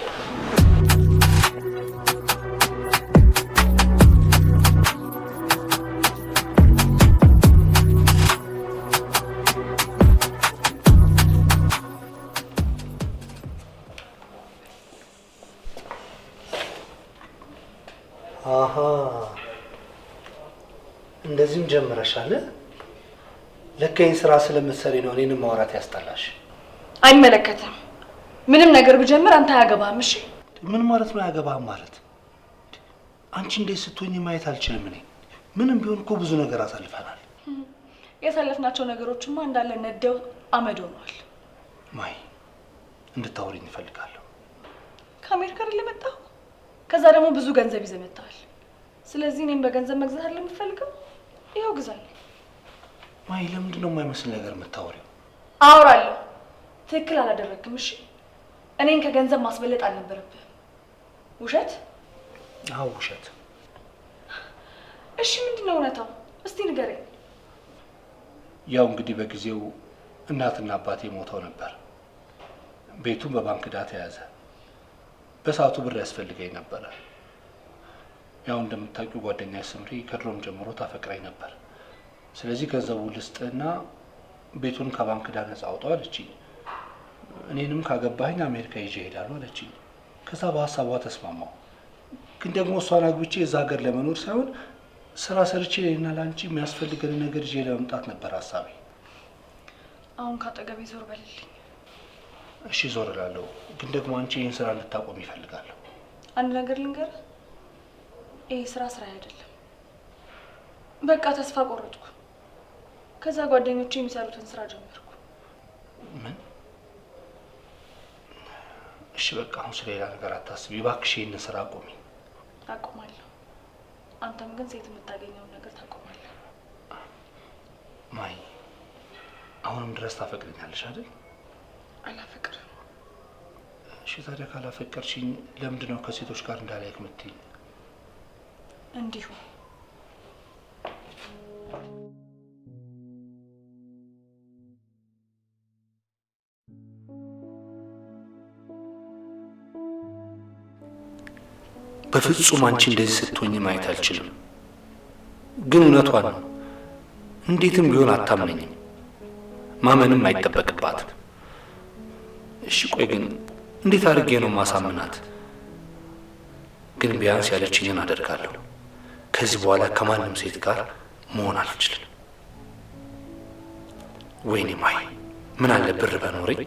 አሃ፣ እንደዚህም ጀምረሻል። ለከኝ ስራ ስለምትሰሪ ነው እኔንም ማውራት ያስጠላሽ። አይመለከትም። ምንም ነገር ብጀምር አንተ አያገባህም። እሺ ምን ማለት ነው አያገባህም ማለት? አንቺ እንዴት ስትሆኚ ማየት አልችልም እኔ። ምንም ቢሆን እኮ ብዙ ነገር አሳልፈናል። ያሳለፍናቸው ነገሮችማ እንዳለ ነደው አመድ ሆኗል። ማይ እንድታወሪኝ እፈልጋለሁ። ከአሜሪካ አይደል የመጣው? ከዛ ደግሞ ብዙ ገንዘብ ይዘህ መጥተሃል። ስለዚህ እኔም በገንዘብ መግዛት አለ የምፈልገው። ይኸው ግዛኝ። ማይ ለምንድን ነው የማይመስል ነገር የምታወሪው? አወራለሁ። ትክክል አላደረግክም። እሺ እኔን ከገንዘብ ማስበለጥ አልነበረብህም። ውሸት? አዎ ውሸት። እሺ ምንድን ነው እውነታው? እስቲ ንገረኝ። ያው እንግዲህ በጊዜው እናትና አባቴ ሞተው ነበር። ቤቱን በባንክ ዕዳ ተያዘ። በሰዓቱ ብር ያስፈልገኝ ነበር። ያው እንደምታውቂው ጓደኛዬ ስምሪ ከድሮም ጀምሮ ታፈቅረኝ ነበር። ስለዚህ ገንዘቡ ልስጥና ቤቱን ከባንክ ዕዳ ነፃ አውጣው አለችኝ። እኔንም ካገባኝ አሜሪካ ይዤ እሄዳለሁ አለችኝ። ከዛ በሀሳቧ ተስማማው። ግን ደግሞ እሷን አግብቼ እዛ ሀገር ለመኖር ሳይሆን ስራ ሰርቼ ለእኔና ለአንቺ የሚያስፈልገን ነገር ይዤ ለመምጣት ነበር ሀሳቤ። አሁን ካጠገቤ ዞር በልልኝ። እሺ ዞር እላለሁ። ግን ደግሞ አንቺ ይህን ስራ እንድታቆም ይፈልጋለሁ። አንድ ነገር ልንገርህ፣ ይሄ ስራ አይደለም። በቃ ተስፋ ቆረጥኩ። ከዛ ጓደኞቼ የሚሰሩትን ስራ ጀመርኩ። ምን? እሺ በቃ አሁን ስለሌላ ነገር አታስቢ እባክሽ። ይህን ስራ አቆሚ። አቆማለሁ። አንተም ግን ሴት የምታገኘውን ነገር ታቆማለህ። ማይ አሁንም ድረስ ታፈቅረኛለሽ አይደል? አላፈቅርም። እሺ ታዲያ ካላፈቀርሽኝ ለምንድን ነው ከሴቶች ጋር እንዳላይክ የምትይኝ? እንዲሁ በፍጹም አንቺ እንደዚህ ስትሆኝ ማየት አልችልም። ግን እውነቷን ነው። እንዴትም ቢሆን አታምነኝም። ማመንም አይጠበቅባትም። እሺ ቆይ ግን እንዴት አድርጌ ነው ማሳምናት? ግን ቢያንስ ያለችኝን አደርጋለሁ። ከዚህ በኋላ ከማንም ሴት ጋር መሆን አልችልም። ወይኔ ማይ ምን አለ ብር በኖረኝ።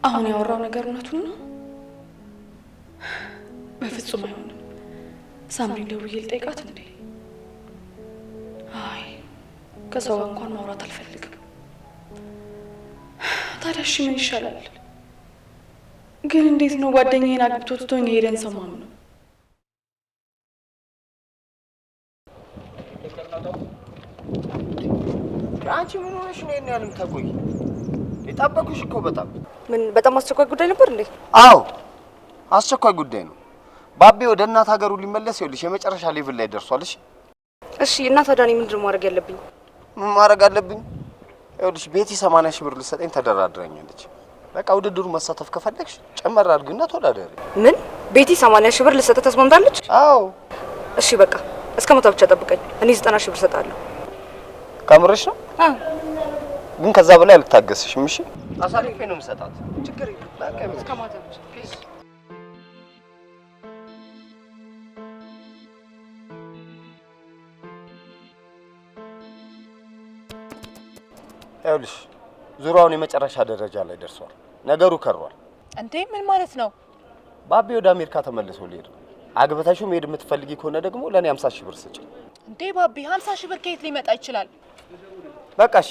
አሁን ያወራው ነገር እውነቱን ነው? በፍጹም አይሆንም። ሳምሪን ደውዬ ልጠይቃት እንዴ? አይ ከሰው ጋር እንኳን ማውራት አልፈልግም። ታዲያ እሺ ምን ይሻላል? ግን እንዴት ነው ጓደኛዬን አግብቶ ትቶኝ ሄደን ሰማም ነው? አንቺ ምን ሆነሽ ነው ይሄን ያህል የምታቆይ? የጠበኩሽ እኮ በጣም በጣም አስቸኳይ ጉዳይ ነበር እንዴ? አዎ አስቸኳይ ጉዳይ ነው። ባቤ ወደ እናት ሀገሩ ሊመለስ ይኸውልሽ የመጨረሻ ሌቭል ላይ ደርሷል። እሺ እና ታዲያ እኔ ምንድን ነው ማድረግ ያለብኝ? ምን ማድረግ አለብኝ? ይኸውልሽ ቤቲ 80 ሺህ ብር ልትሰጠኝ ተደራድራኛለች። በቃ ውድድሩ መሳተፍ ከፈለግሽ ጨመር አድርግና ተወዳደሪ። ምን? ቤቲ 80 ሺህ ብር ልትሰጥ ተስማምታለች? አዎ እሺ በቃ እስከ መቶ ብቻ ጠብቀኝ። እኔ 90 ሺህ ብር ሰጣለሁ። ከምርሽ ነው? አዎ ግን ከዛ በላይ አልታገስሽም። እሺ አሳልፌ ነው የምሰጣት። ችግር የለም። በቃ እስከ ማታ ብቻ ፕሊዝ። ይኸውልሽ ዙሪያውን የመጨረሻ ደረጃ ላይ ደርሷል። ነገሩ ከሯል። እንዴ ምን ማለት ነው? ባቤ ወደ አሜሪካ ተመልሶ ሊሄድ ነው። አግብተሽው መሄድ የምትፈልጊ ከሆነ ደግሞ ለኔ 50 ሺህ ብር ስጪ። እንዴ ባቢ 50 ሺህ ብር ከየት ሊመጣ ይችላል? በቃሽ።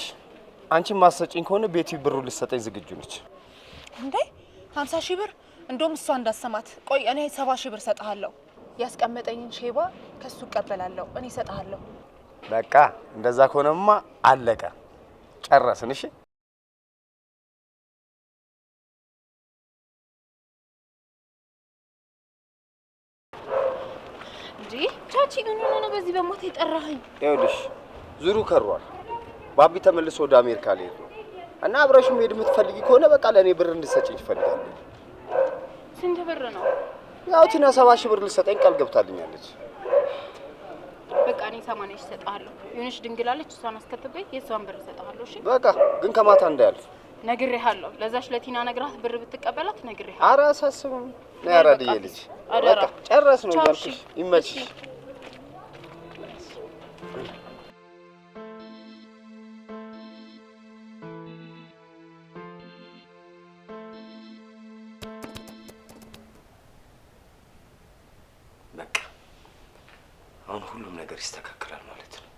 አንቺ ማሰጪኝ ከሆነ ቤቲ ብሩ ልትሰጠኝ ዝግጁ ነች። እንዴ 50 ሺህ ብር? እንደውም እሷ እንዳሰማት። ቆይ እኔ 70 ሺህ ብር ሰጣለሁ። ያስቀመጠኝን ሼባ ከሱ እቀበላለሁ። እኔ ሰጣለሁ። በቃ እንደዛ ከሆነማ አለቀ፣ ጨረስን። እሺ እንዴ ቻቺ ምን ሆነ በዚህ በሞት የጠራኸኝ? ይኸውልሽ ዙሩ ከሯል። ባቢ ተመልሶ ወደ አሜሪካ ሊሄድ ነው እና አብረሽ መሄድ የምትፈልጊ ከሆነ በቃ ለእኔ ብር እንድትሰጪኝ እፈልጋለሁ። ስንት ብር ነው? ያው ቲና 70 ሺህ ብር ልትሰጠኝ ቃል ገብታልኛለች። በቃ እኔ 80 ሺህ እሰጥሃለሁ። የሆነች ድንግላለች፣ እሷን አስከትበይ የእሷን ብር እሰጥሃለሁ። እሺ በቃ ግን ከማታ እንዳያልፍ ነግሬሃለሁ። ለዛች ለቲና ነግራት ብር ብትቀበላት ነግሬሃለሁ። ኧረ አሳስብም ነው ያራድዬ ልጅ። አደራ በቃ ጨረስ ነው ያልኩሽ። ይመችሽ። በቃ አሁን ሁሉም ነገር ይስተካከላል ማለት ነው።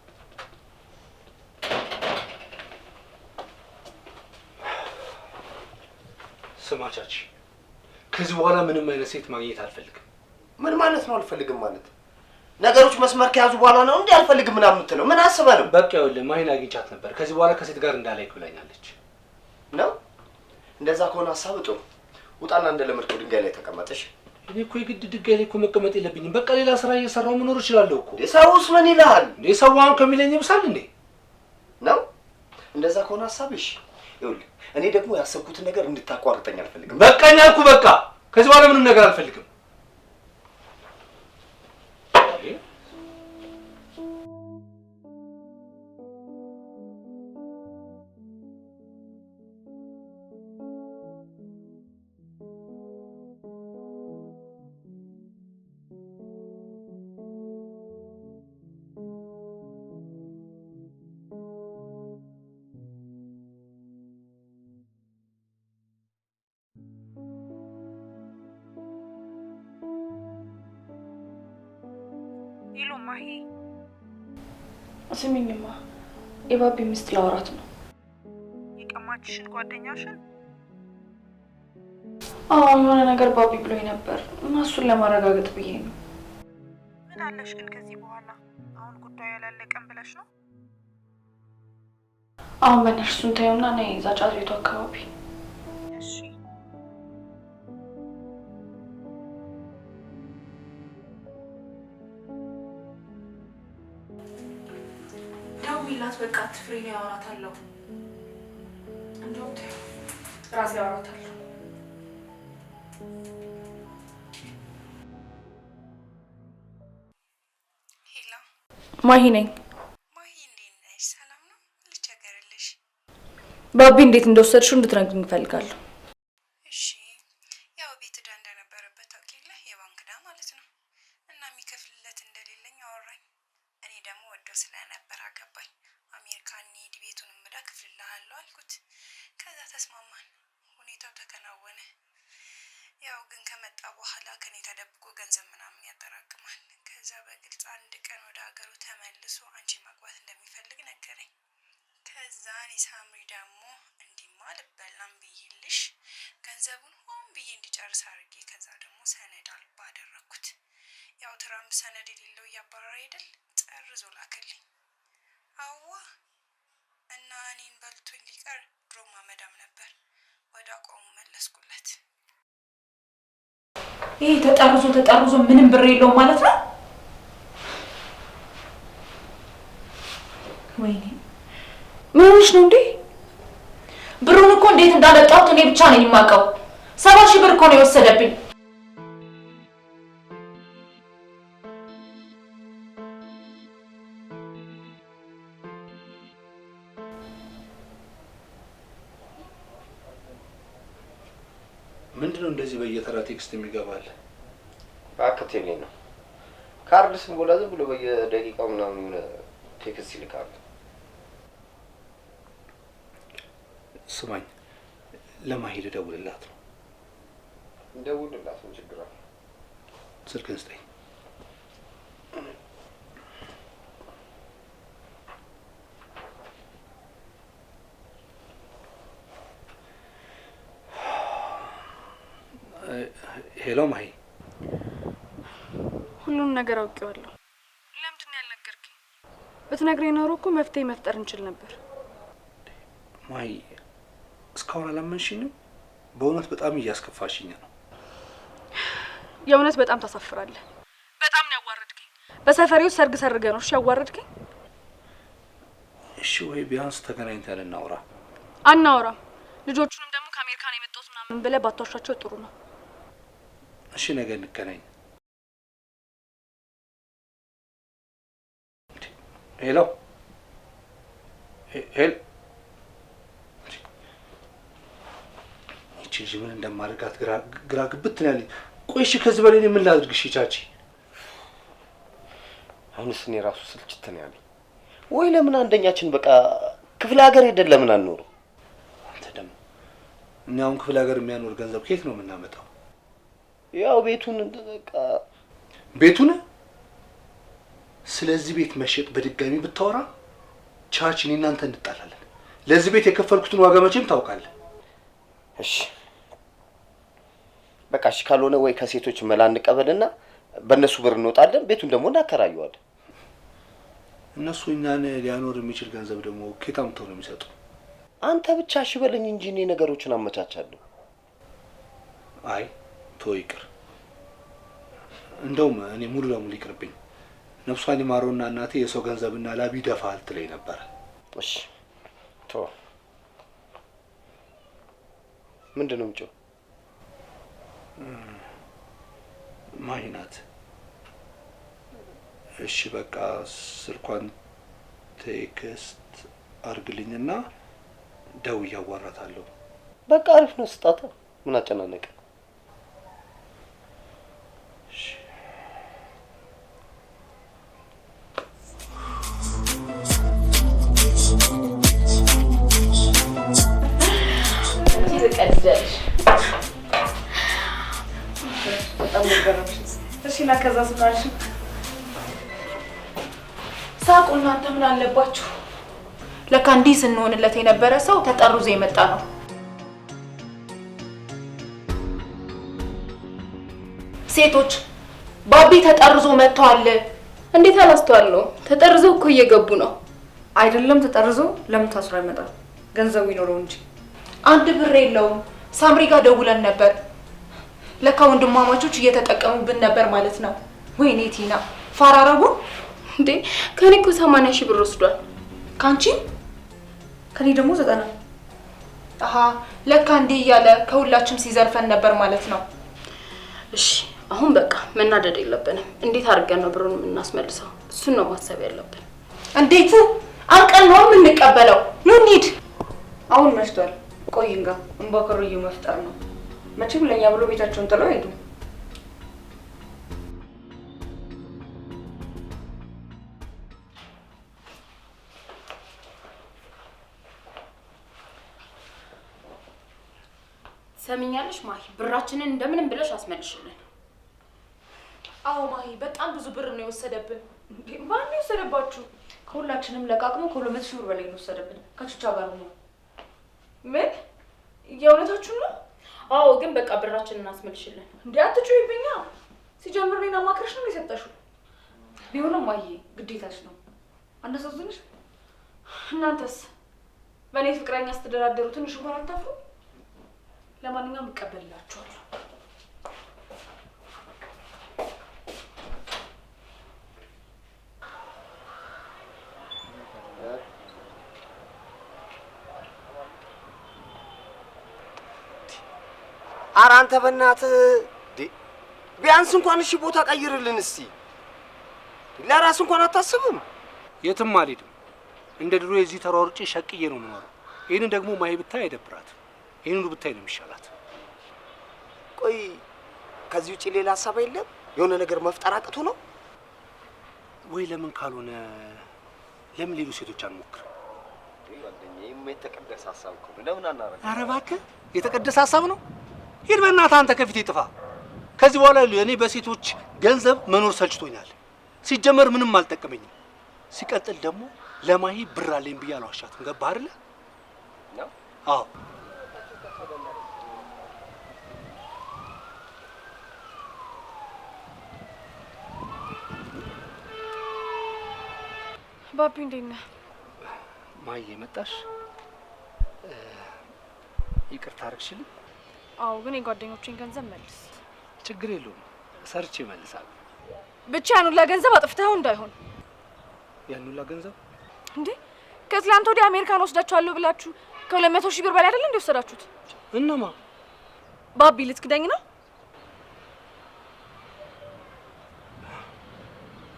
ስማቻች ከዚህ በኋላ ምንም አይነት ሴት ማግኘት አልፈልግም። ምን ማለት ነው አልፈልግም ማለት? ነገሮች መስመር ከያዙ በኋላ ነው እንዴ አልፈልግም ምናምን የምትለው? ምን አስበህ ነው? በቃ ይኸውልህ ማሂን አግኝቻት ነበር። ከዚህ በኋላ ከሴት ጋር እንዳላይክ ብላኛለች። ነው እንደዛ ከሆነ ሀሳብ ጥሩ። ውጣና እንደለመድከው ድንጋይ ላይ ተቀመጥሽ። እኔ እኮ የግድ ድንጋይ ላይ እኮ መቀመጥ የለብኝም። በቃ ሌላ ስራ እየሰራሁ መኖር እችላለሁ እኮ። ሰውስ ምን ይልሃል እንዴ? ሰው አሁን ከሚለኝ ይብሳል እንዴ? ነው እንደዛ ከሆነ ሀሳብሽ። ይኸውልህ እኔ ደግሞ ያሰብኩትን ነገር እንድታቋርጠኝ አልፈልግም። በቃኝ አልኩ። በቃ ከዚህ በኋላ ምንም ነገር አልፈልግም። ይሉ ማሂ ስሚኝማ፣ የባቢ ሚስት ላወራት ነው። የቀማችሽን ጓደኛሽን? አዎ የሆነ ነገር ባቢ ብሎኝ ነበር እና እሱን ለማረጋገጥ ብዬ ነው። ምን አለሽ ግን ከዚህ በኋላ? አሁን ጉዳዩ ያላለቀም ብለሽ ነው? አሁን በእናትሽ እሱን ተይውና ነይ እዛ ጫት ቤቱ አካባቢ። እሺ ደውዪላት በቃ አትፍሪ፣ እኔ አወራታለሁ። እንደውም ተይው ራሴ አወራታለሁ። ሄሎ ማሂ ነኝ። ማሂ እንዴት ነሽ? ሰላም ነው? ልቸገርልሽ? ባቢ እንዴት እንደወሰድሽው እንድትነግሪኝ እፈልጋለሁ። እሺ ያው ቤት ዕዳ እንደነበረበት ታውቂያለሽ፣ የባንክ ዕዳ ማለት ነው። እና የሚከፍልለት እንደሌለኝ አወራኝ። እኔ ደግሞ ወደው ስለነበር አገባኝ። አሜሪካ እንሂድ ቤቱንም ዕዳ እከፍልልሃለሁ አልኩት። ከዛ ተስማማን፣ ሁኔታው ተከናወነ። ያው ግን ከመጣ በኋላ ከኔ ተደብቆ ገንዘብ ምናምን ያጠራቅማል። ከዛ በግልጽ አንድ ቀን ወደ ሀገሩ ተመልሶ አንቺ ማግባት እንደሚፈልግ ነገረኝ። ከዛ እኔ ሳምሪ ደግሞ እንዲማ ልበላም ብይልሽ ገንዘቡን ሆን ብዬ እንዲጨርስ አድርጌ ከዛ ደግሞ ሰነድ አልባ አደረግኩት። ያው ትራምፕ ሰነድ የሌለው እያባረረ አይደል? ጠርዞ ላከልኝ። አዋ እና እኔን በልቶኝ ሊቀር ድሮም አመዳም ነበር። ወደ አቋሙ መለስኩለት። ይሄ ተጠርዞ ምንም ብር የለውም ማለት ነው? ወይኔ ምን ሆነሽ ነው እንዴ? ብሩን እኮ እንዴት እንዳለጣሁት እኔ ብቻ ነኝ የማውቀው። 70 ሺህ ብር እኮ ነው የወሰደብኝ። ምንድነው እንደዚህ በየተራ ቴክስት የሚገባል? አከቴሌ ነው ካርድ ስንሞላ ዝም ብሎ በየደቂቃው ምናምን የሆነ ቴክስት ይልካሉ። ስማኝ፣ ለማሂ ልደውልላት ነው። እንደውልላት ምን ችግር አለ? ስልክህን ስጠኝ። ሄሎ ማሂ። ሁሉም ነገር አውቄዋለሁ። ለምንድን ነው ያልነገርከኝ? ብትነግረኝ ኖሮ እኮ መፍትሄ መፍጠር እንችል ነበር። ማሂ እስካሁን አላመንሽኝም? በእውነት በጣም እያስከፋሽኝ ነው። የእውነት በጣም ታሳፍራለህ። በጣም ነው ያዋረድከኝ። በሰፈሬው ሰርግ ሰርገህ ነው እሺ ያዋረድከኝ? እሺ ወይ ቢያንስ ተገናኝተን እናውራ። አናውራም። ልጆቹንም ደግሞ ከአሜሪካን የመጣሁት ምናምን ብለህ ባትዋሻቸው ጥሩ ነው። እሺ ነገ እንገናኝ። ሄሎ ሄል ይቺ ምን እንደማደርጋት ግራ ግብት ነው ያለኝ። ቆይ እሺ ከዚህ በላይ ምን ላድርግ? እሺ ቻቺ አሁንስ እኔ ራሱ ስልችት ነው ያለኝ። ወይ ለምን አንደኛችን በቃ ክፍለ ሀገር ሄደን ለምን አንኖርም? አንተ ደግሞ እኛ አሁን ክፍለ ሀገር የሚያኖር ገንዘብ ከየት ነው የምናመጣው? ያው ቤቱን በቃ ቤቱን ስለዚህ ቤት መሸጥ በድጋሚ ብታወራ ቻቺ እኔ እናንተ እንጣላለን። ለዚህ ቤት የከፈልኩትን ዋጋ መቼም ታውቃለህ። እሺ በቃ እሺ ካልሆነ ወይ ከሴቶች መላ እንቀበልና በእነሱ ብር እንወጣለን፣ ቤቱን ደግሞ እናከራየዋለን። እነሱ እኛን ሊያኖር የሚችል ገንዘብ ደግሞ ከየት አምጥተው ነው የሚሰጡ? አንተ ብቻ እሺ በለኝ እንጂ እኔ ነገሮችን አመቻቻለሁ። አይ ተው ይቅር። እንደውም እኔ ሙሉ ለሙሉ ይቅርብኝ። ነፍሷን ይማረውና እናቴ የሰው ገንዘብና ላቢ ደፋል ትለኝ ነበር። እሺ ተው። ምንድን ነው የምጮህ? ማሂ ናት። እሺ በቃ ስልኳን ቴክስት አርግልኝና ደውዬ አዋራታለሁ። በቃ አሪፍ ነው ስጣታ። ምን አጨናነቀ? እሺ ና ከዛ ስናልሽ ሳቁ። እናንተ ምን አለባችሁ? ለካ እንዲህ ስንሆንለት የነበረ ሰው ተጠርዞ የመጣ ነው። ሴቶች ባቢ ተጠርዞ መጥቷል። እንዴት አላስተዋለው? ተጠርዘው እኮ እየገቡ ነው። አይደለም ተጠርዞ ለምን ታስሮ አይመጣም? ገንዘቡ ይኖረው እንጂ አንድ ብር የለውም። ሳምሪ ጋር ደውለን ነበር። ለካ ወንድማማቾች እየተጠቀሙብን ነበር ማለት ነው። ወይኔ ቲና ፈራረቡ እንዴ! ከኔ እኮ 80,000 ብር ወስዷል። ካንቺ ከኔ ደግሞ 90። አሃ ለካ እንዴ እያለ ከሁላችንም ሲዘርፈን ነበር ማለት ነው። እሺ አሁን በቃ መናደድ የለብንም። እንዴት አድርገን ነው ብሩን የምናስመልሰው? እሱን ነው ማሰብ ያለብን። እንዴት አንቀን ነው የምንቀበለው? ኑ እንሂድ። አሁን መሽቷል። ቆይንጋ እንባከሩዩ መፍጠር ነው። መቼም ለኛ ብሎ ቤታቸውን ጥለው ሄዱ። ሰሚኛለሽ ማሂ፣ ብራችንን እንደምንም ብለሽ አስመልሽልን። አዎ ማሂ፣ በጣም ብዙ ብር ነው የወሰደብን። ማን ነው የወሰደባችሁ? ከሁላችንም ለቃቅሞ ከ200,000 ብር በላይ ነው የወሰደብን። ከቹቻ ጋር ነው። ምን? የእውነታችሁን ነው? አዎ፣ ግን በቃ ብራችንን አስመልሽልን። እንዴ አትጩይብኛ። ሲጀምር እኔን አማክረሽ ነው የሰጠሽው። ቢሆንም ማሂ ግዴታሽ ነው። አነሳዝንሽ። እናንተስ በእኔ ፍቅረኛ ስትደራደሩ ትንሽ እንኳን አታፍሩ? ለማንኛውም እቀበልላችኋለሁ። ኧረ አንተ በእናትህ ቢያንስ እንኳን እሺ ቦታ ቀይርልን እስቲ። ለራስ እንኳን አታስብም? የትም አልሄድም። እንደ ድሮ የዚህ ተሯርጬ ሸቅዬ ነው የምኖረው። ይህንን ደግሞ ማሂ ብታይ አይደብራት? ይህን ሁሉ ብታይ ነው የሚሻላት። ቆይ ከዚህ ውጪ ሌላ ሀሳብ የለም? የሆነ ነገር መፍጠር አቅቶ ነው ወይ? ለምን ካልሆነ ለምን ሌሎች ሴቶች አንሞክርም? ጓደኛዬም የተቀደሰ ሀሳብ እኮ ነው። ለምን አናረግ? ኧረ እባክህ የተቀደሰ ሀሳብ ነው። ሂድ በእናትህ አንተ ከፊቴ ጥፋ። ከዚህ በኋላ እኔ በሴቶች ገንዘብ መኖር ሰልችቶኛል። ሲጀመር ምንም አልጠቀመኝም። ሲቀጥል ደግሞ ለማሂ ብር አለኝ ብዬ አልዋሻትም። ገባህ አይደለ? አዎ ባቢ እንዴት ነህ? ማዬ መጣሽ? ይቅርታ አድርግሽልኝ። አዎ፣ ግን የጓደኞቼን ገንዘብ መልስ። ችግር የለውም ሰርቼ እመልሳለሁ። ብቻ ያን ሁላ ገንዘብ አጥፍተኸው እንዳይሆን። ያን ሁላ ገንዘብ እንዴ? ከትላንት ወዲያ አሜሪካን ወስዳችኋለሁ ብላችሁ ከ200,000 ብር በላይ አይደል እንዴ ወሰዳችሁት? እነማ? ባቢ ልትክደኝ ነው?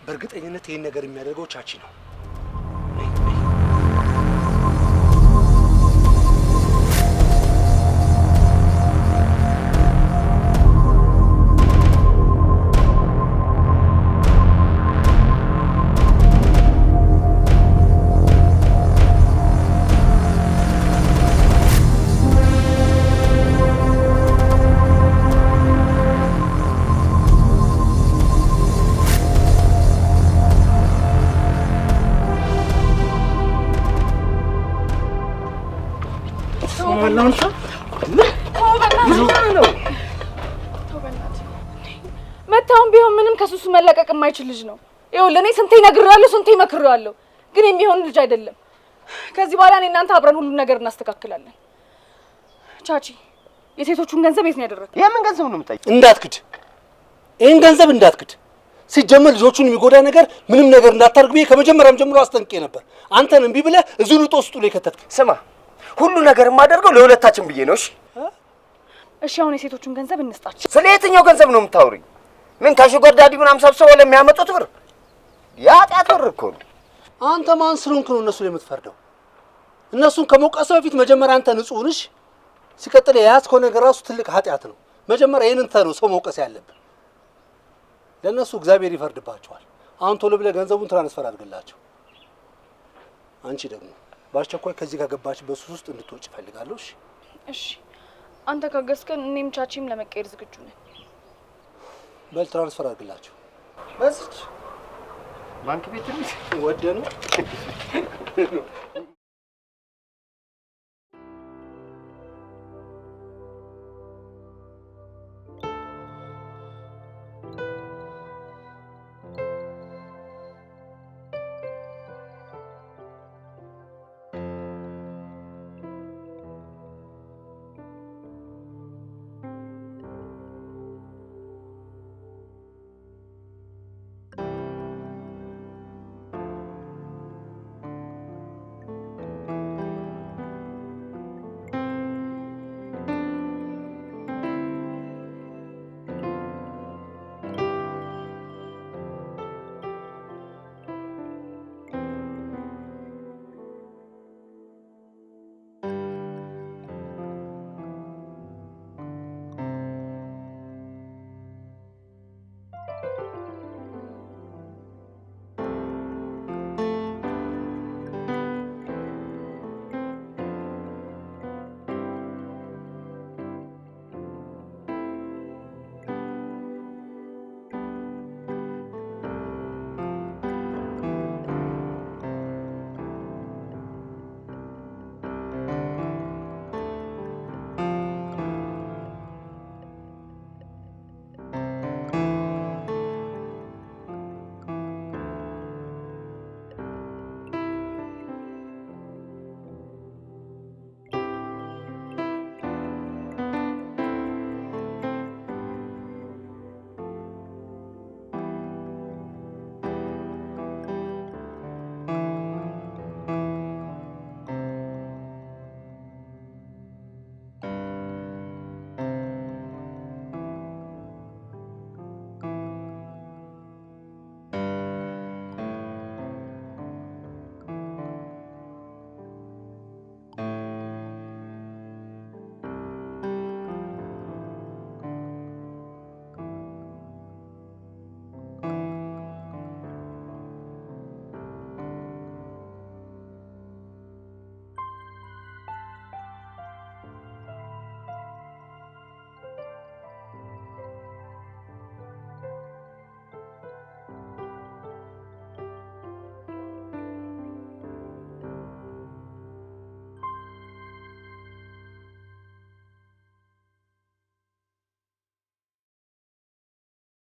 በእርግጠኝነት ይሄን ነገር የሚያደርገው ቻቺ ነው። መታውን ቢሆን ምንም ከሱሱ መለቀቅ የማይችል ልጅ ነው። ይኸውልህ እኔ ስንቴ ነግሬዋለሁ፣ ስንቴ መክሬዋለሁ፣ ግን የሚሆን ልጅ አይደለም። ከዚህ በኋላ እኔ እናንተ አብረን ሁሉን ነገር እናስተካክላለን። ቻቺ የሴቶቹን ገንዘብ የት ነው ያደረግው? የምን ገንዘብ ነው የምጠይቀው? እንዳትክድ፣ ይሄን ገንዘብ እንዳትክድ። ሲጀመር ልጆቹን የሚጎዳ ነገር ምንም ነገር እንዳታርግ ብዬ ከመጀመሪያም ጀምሮ አስጠንቅቄ ነበር። አንተን እምቢ ብለህ እዚሁ ልጦ ውስጡ ላይ ከተትክ። ስማ፣ ሁሉ ነገር የማደርገው ለሁለታችን ብዬ ነው። እሺ አሁን የሴቶቹን ገንዘብ እንስጣቸው። ስለ የትኛው ገንዘብ ነው የምታወሪኝ? ምን ከሹገር ዳዲ ምናምን ሰብስበው ለሚያመጡት ብር? የኃጢአት ብር እኮ ነው። አንተ ማን ስለሆንክ ነው እነሱ ላይ የምትፈርደው? እነሱን ከመውቀስ በፊት መጀመሪያ አንተ ንጹህ ነሽ። ሲቀጥል የያዝከው ነገር ራሱ ትልቅ ኃጢአት ነው። መጀመሪያ ይሄንን ነው ሰው መውቀስ ያለብን። ለእነሱ እግዚአብሔር ይፈርድባቸዋል። አሁን ቶሎ ብለህ ገንዘቡን ትራንስፈር አድርግላቸው። አንቺ ደግሞ በአስቸኳይ ከዚህ ከገባችበት ሱስ ውስጥ እንድትወጪ እፈልጋለሁ። እሺ አንተ ካገዝከን እኔም ቻቺም ለመቀየር ዝግጁ ነን። በል ትራንስፈር አድርግላቸው። በዚች ባንክ ቤት ወደ ነው